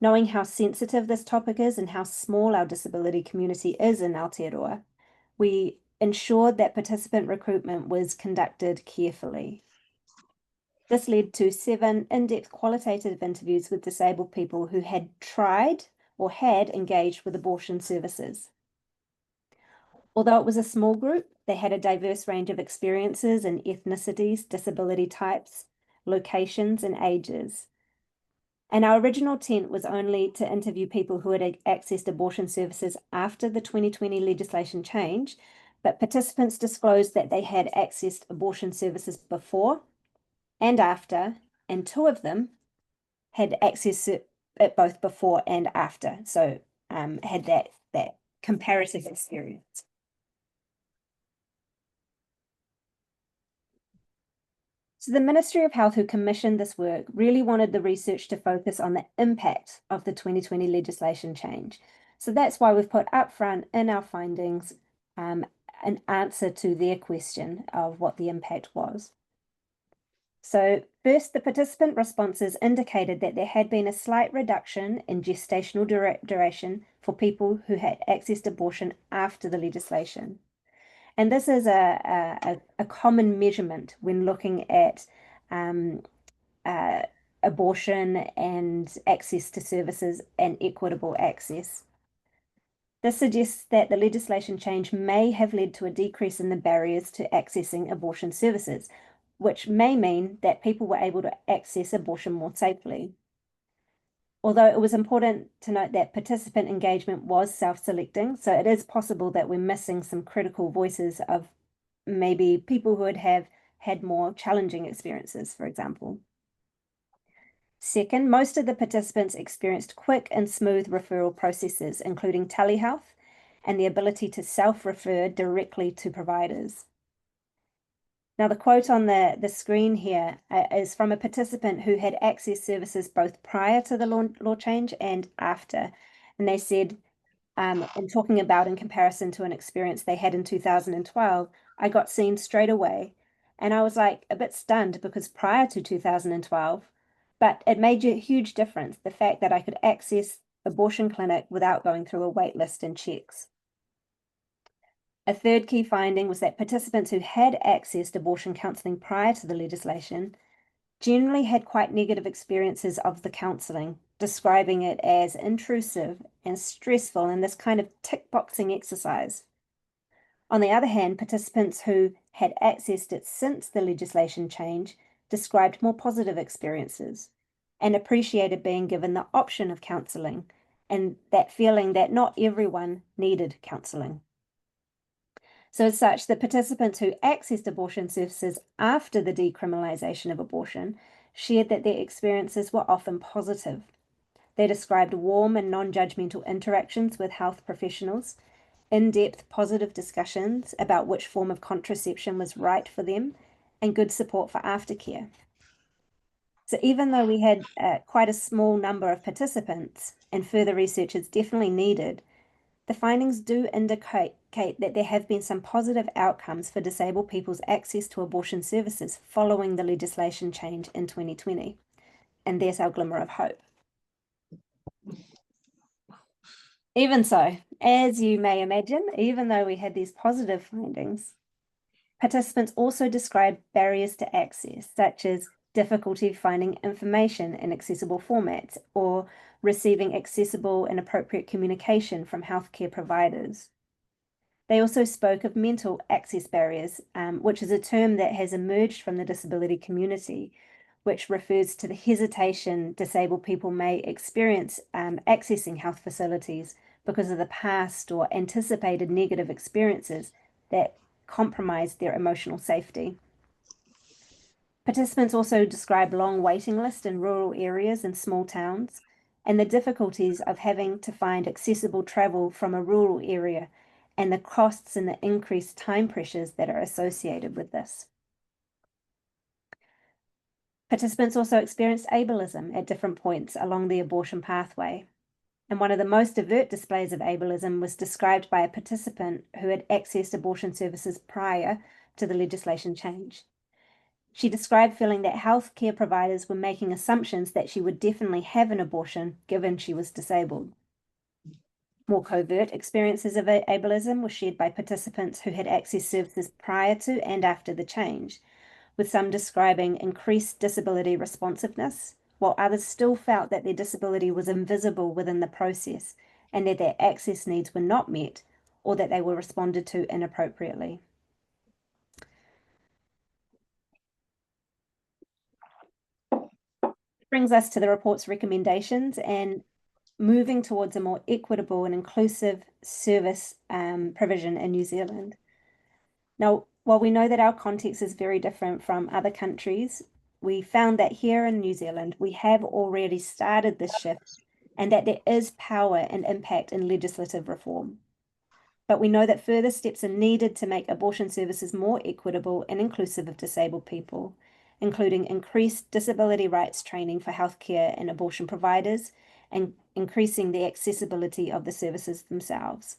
Knowing how sensitive this topic is and how small our disability community is in Aotearoa, we ensured that participant recruitment was conducted carefully. This led to 7 in-depth qualitative interviews with disabled people who had tried or had engaged with abortion services. Although it was a small group, they had a diverse range of experiences and ethnicities, disability types, locations, and ages. And our original intent was only to interview people who had accessed abortion services after the 2020 legislation change, but participants disclosed that they had accessed abortion services before and after, and 2 of them had accessed it both before and after, so had that comparative experience. So the Ministry of Health, who commissioned this work, really wanted the research to focus on the impact of the 2020 legislation change. So that's why we've put up front in our findings an answer to their question of what the impact was. So first, the participant responses indicated that there had been a slight reduction in gestational duration for people who had accessed abortion after the legislation. And this is a common measurement when looking at abortion and access to services and equitable access. This suggests that the legislation change may have led to a decrease in the barriers to accessing abortion services, which may mean that people were able to access abortion more safely. Although it was important to note that participant engagement was self-selecting, so it is possible that we're missing some critical voices of maybe people who would have had more challenging experiences, for example. Second, most of the participants experienced quick and smooth referral processes, including telehealth and the ability to self-refer directly to providers. Now, the quote on the screen here is from a participant who had accessed services both prior to the law change and after. And they said, in talking about in comparison to an experience they had in 2012, I got seen straight away. And I was like a bit stunned because prior to 2012, but it made a huge difference, the fact that I could access abortion clinic without going through a wait list and checks. A third key finding was that participants who had accessed abortion counselling prior to the legislation generally had quite negative experiences of the counselling, describing it as intrusive and stressful and this kind of tick-boxing exercise. On the other hand, participants who had accessed it since the legislation change described more positive experiences and appreciated being given the option of counselling and that feeling that not everyone needed counselling. So as such, the participants who accessed abortion services after the decriminalisation of abortion shared that their experiences were often positive. They described warm and non-judgmental interactions with health professionals, in-depth positive discussions about which form of contraception was right for them, and good support for aftercare. So even though we had quite a small number of participants and further research is definitely needed, the findings do indicate that there have been some positive outcomes for disabled people's access to abortion services following the legislation change in 2020. And there's our glimmer of hope. Even so, as you may imagine, even though we had these positive findings, participants also described barriers to access, such as difficulty finding information in accessible formats or receiving accessible and appropriate communication from healthcare providers. They also spoke of mental access barriers, which is a term that has emerged from the disability community, which refers to the hesitation disabled people may experience accessing health facilities because of the past or anticipated negative experiences that compromise their emotional safety. Participants also described long waiting lists in rural areas and small towns, and the difficulties of having to find accessible travel from a rural area and the costs and the increased time pressures that are associated with this. Participants also experienced ableism at different points along the abortion pathway. And one of the most overt displays of ableism was described by a participant who had accessed abortion services prior to the legislation change. She described feeling that healthcare providers were making assumptions that she would definitely have an abortion given she was disabled. More covert experiences of ableism were shared by participants who had accessed services prior to and after the change, with some describing increased disability responsiveness, while others still felt that their disability was invisible within the process and that their access needs were not met or that they were responded to inappropriately. Brings us to the report's recommendations and moving towards a more equitable and inclusive service provision in New Zealand. Now, while we know that our context is very different from other countries, we found that here in New Zealand, we have already started this shift and that there is power and impact in legislative reform. But we know that further steps are needed to make abortion services more equitable and inclusive of disabled people, including increased disability rights training for healthcare and abortion providers, and increasing the accessibility of the services themselves.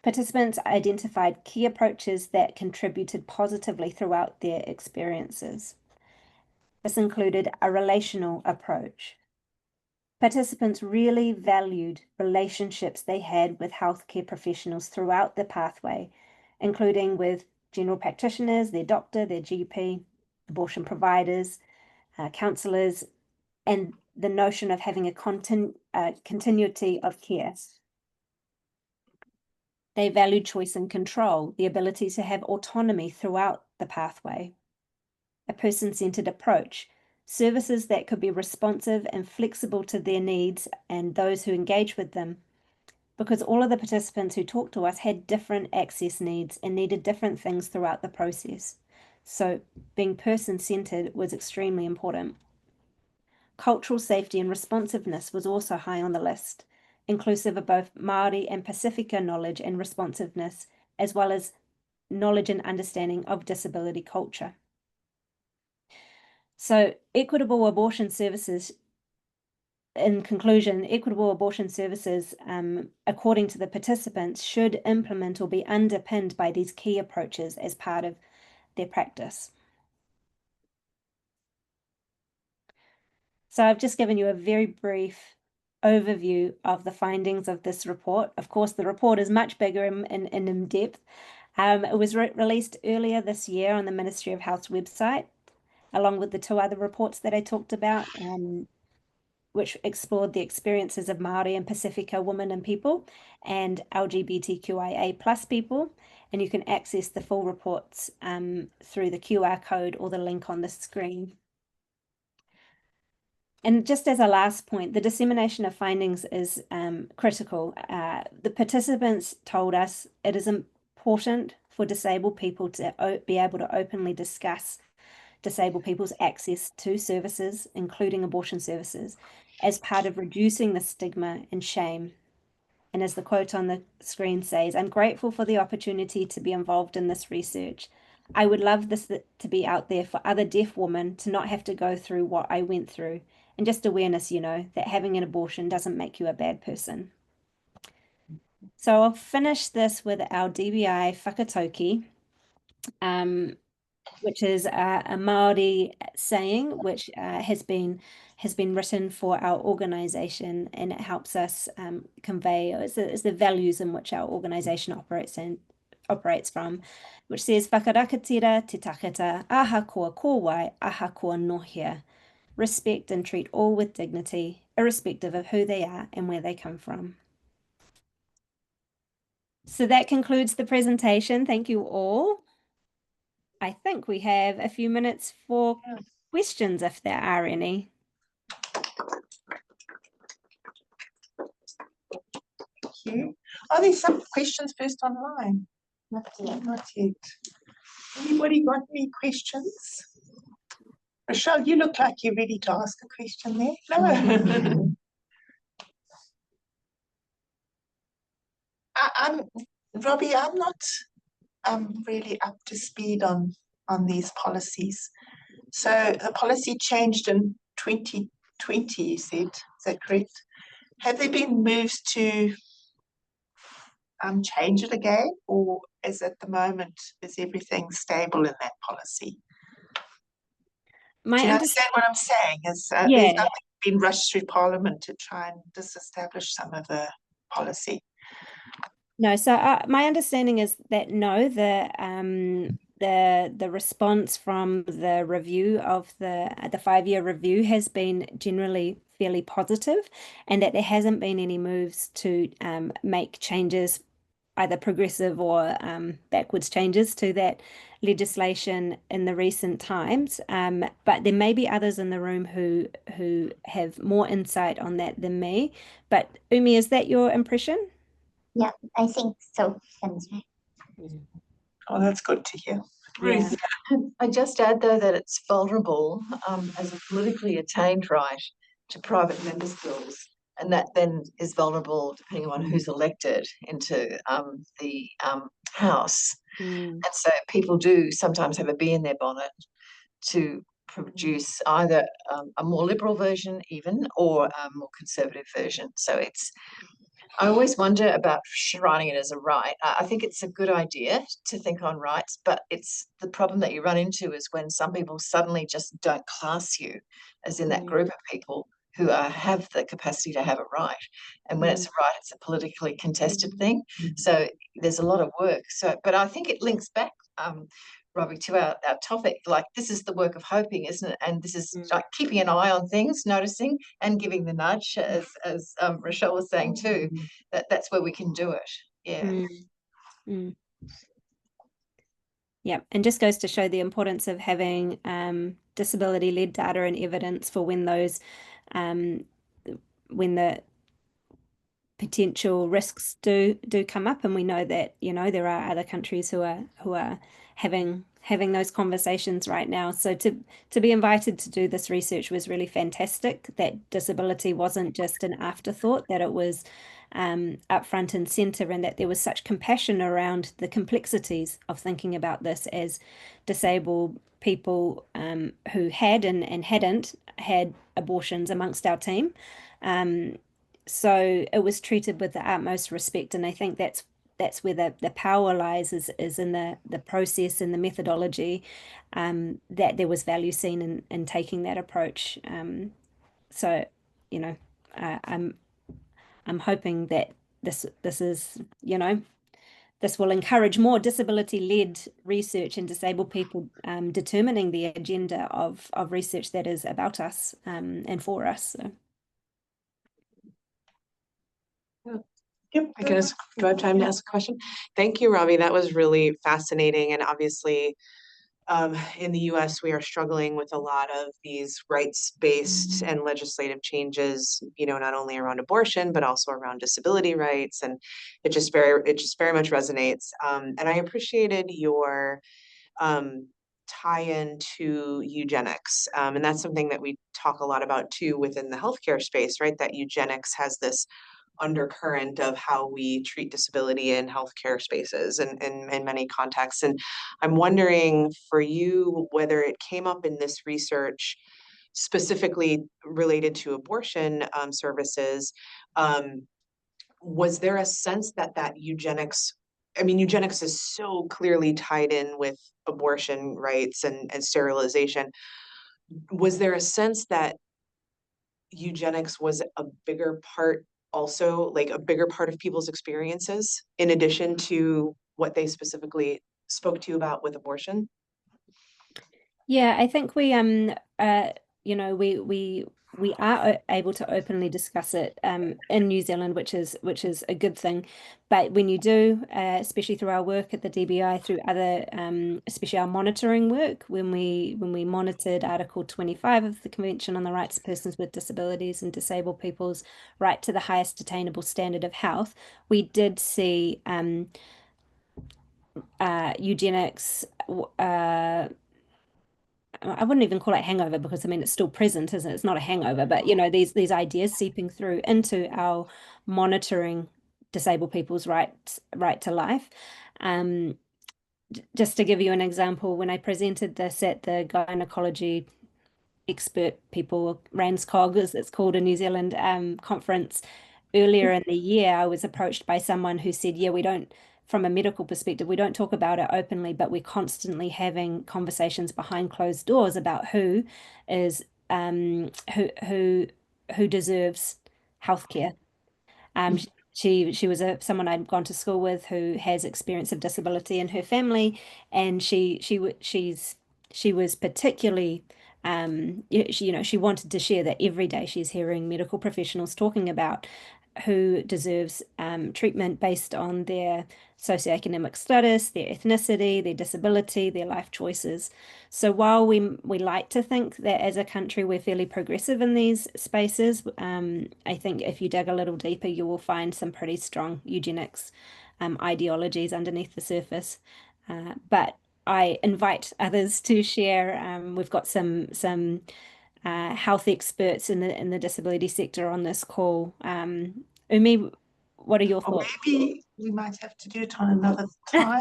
Participants identified key approaches that contributed positively throughout their experiences. This included a relational approach. Participants really valued relationships they had with healthcare professionals throughout the pathway, including with general practitioners, their doctor, their GP, abortion providers, counsellors, and the notion of having a continuity of care. They valued choice and control, the ability to have autonomy throughout the pathway, a person-centered approach, services that could be responsive and flexible to their needs and those who engage with them, because all of the participants who talked to us had different access needs and needed different things throughout the process. So being person-centered was extremely important. Cultural safety and responsiveness was also high on the list, inclusive of both Māori and Pasifika knowledge and responsiveness, as well as knowledge and understanding of disability culture. So equitable abortion services, in conclusion, equitable abortion services, according to the participants, should implement or be underpinned by these key approaches as part of their practice. So I've just given you a very brief overview of the findings of this report. Of course, the report is much bigger and in depth. It was released earlier this year on the Ministry of Health's website, along with the two other reports that I talked about, which explored the experiences of Māori and Pasifika women and people and LGBTQIA plus people. And you can access the full reports through the QR code or the link on the screen. And just as a last point, the dissemination of findings is critical. The participants told us it is important for disabled people to be able to openly discuss disabled people's access to services, including abortion services, as part of reducing the stigma and shame. And as the quote on the screen says, "I'm grateful for the opportunity to be involved in this research. I would love this to be out there for other deaf women to not have to go through what I went through. And just awareness, you know, that having an abortion doesn't make you a bad person." So I'll finish this with our DBI whakatauki, which is a Māori saying, which has been written for our organisation, and it helps us convey is the values in which our organisation operates from, which says, "Whakarakatira te takata, aha koa kōwai, aha koa nohia. Respect and treat all with dignity, irrespective of who they are and where they come from." So that concludes the presentation. Thank you all. I think we have a few minutes for questions, if there are any. Thank you. Are there some questions first online? Not yet. Not yet. Anybody got any questions? Rachelle, you look like you're ready to ask a question there. No. Robbie, I'm not really up to speed on these policies. So the policy changed in 2020, you said, is that correct? Have there been moves to change it again, or is at the moment, is everything stable in that policy? Do you understand what I'm saying? Is there's nothing been rushed through Parliament to try and disestablish some of the policy? No, so my understanding is that no, the response from the review of the 5-year review has been generally fairly positive, and that there hasn't been any moves to make changes, either progressive or backwards changes to that legislation in the recent times. But there may be others in the room who have more insight on that than me. But Umi, is that your impression? Yeah, I think so. Oh, that's good to hear. Yeah. I just add, though, that it's vulnerable as a politically attained right to private member skills, and that then is vulnerable depending on who's elected into the House. And so people do sometimes have a bee in their bonnet to produce either a more liberal version even, or a more conservative version. So I always wonder about shrining it as a right. I think it's a good idea to think on rights, but it's the problem that you run into is when some people suddenly just don't class you as in that group of people who have the capacity to have a right. And when it's a right, it's a politically contested thing. So there's a lot of work. But I think it links back Robbie, to our topic, like this is the work of hoping, isn't it? And this is like keeping an eye on things, noticing and giving the nudge, as Rachelle was saying too, that's where we can do it. Yeah. Yeah, and just goes to show the importance of having disability-led data and evidence for when those when the potential risks do come up, and we know that there are other countries who are having those conversations right now. So to be invited to do this research was really fantastic. That disability wasn't just an afterthought, that it was up front and center, and that there was such compassion around the complexities of thinking about this as disabled people who had and hadn't had abortions amongst our team. So it was treated with the utmost respect, and I think that's where the power lies, is in the process and the methodology, that there was value seen in taking that approach. So I'm hoping that this is this will encourage more disability-led research and disabled people determining the agenda of research that is about us and for us. So. Yep, do I have time to ask a question? Thank you, Robbie. That was really fascinating. And obviously, in the US, we are struggling with a lot of these rights-based and legislative changes, not only around abortion, but also around disability rights. And it just very much resonates. And I appreciated your tie-in to eugenics. And that's something that we talk a lot about too within the healthcare space, right? That eugenics has this undercurrent of how we treat disability in healthcare spaces and in many contexts. And I'm wondering for you whether it came up in this research specifically related to abortion services. Was there a sense that eugenics, eugenics is so clearly tied in with abortion rights and sterilization. Was there a sense that eugenics was a bigger part, also like a bigger part of people's experiences, in addition to what they specifically spoke to you about with abortion? Yeah, I think we we are able to openly discuss it in New Zealand, which is a good thing. But when you do, especially through our work at the DBI, through other, especially our monitoring work, when we monitored Article 25 of the Convention on the Rights of Persons with Disabilities and Disabled People's Right to the Highest Attainable Standard of Health, we did see eugenics. I wouldn't even call it hangover, because it's still present, isn't it? It's not a hangover, but these ideas seeping through into our monitoring disabled people's right to life. Just to give you an example, when I presented this at the gynecology expert people, RANSCOG as it's called in New Zealand, conference earlier in the year, I was approached by someone who said, yeah, we don't, from a medical perspective, we don't talk about it openly, but we're constantly having conversations behind closed doors about who is who deserves healthcare. She was someone I'd gone to school with who has experience of disability in her family, and she was particularly she wanted to share that every day she's hearing medical professionals talking about who deserves treatment based on their socioeconomic status, their ethnicity, their disability, their life choices. So while we like to think that as a country we're fairly progressive in these spaces, I think if you dig a little deeper, you will find some pretty strong eugenics ideologies underneath the surface. But I invite others to share. We've got some health experts in the disability sector on this call. Umi, what are your thoughts? Maybe we might have to do it on another time.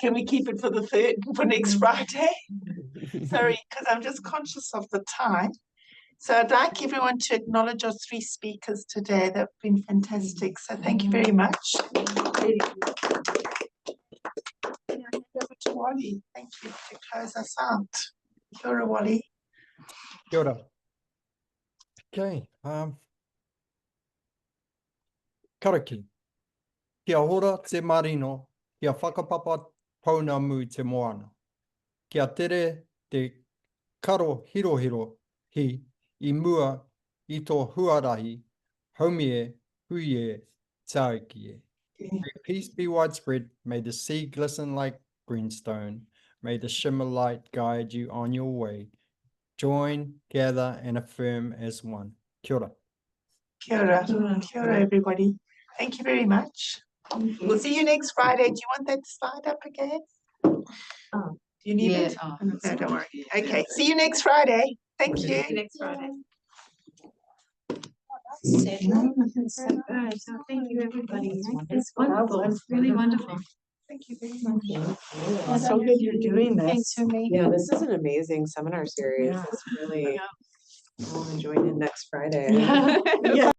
Can we keep it for next Friday? Sorry, because I'm just conscious of the time. So I'd like everyone to acknowledge our 3 speakers today. They've been fantastic. So thank you very much. Really good. And I hand over to Wally. Thank you to close us out. Kia ora, Wally. Kia ora. Okay. Karaki. Kia ora te marino. Kia whakapapa Pounamu te moana. Kia tere te karo hirohiro hi I mua I tō huarahi, haumie, huie, tāukie. May peace be widespread. May the sea glisten like greenstone. May the shimmer light guide you on your way. Join, gather, and affirm as one. Kia ora. Kia ora. Kia ora, everybody. Thank you very much. We'll see you next Friday. Do you want that slide up again? Do you need it? No, don't worry. Okay, see you next Friday. Thank you. See you next Friday. Thank you, everybody. It's wonderful. It's really wonderful. Thank you very much. It's so good you're doing this. Thanks for me. Yeah, this is an amazing seminar series. Yeah. It's really, I'll join in next Friday. Yeah. Yeah.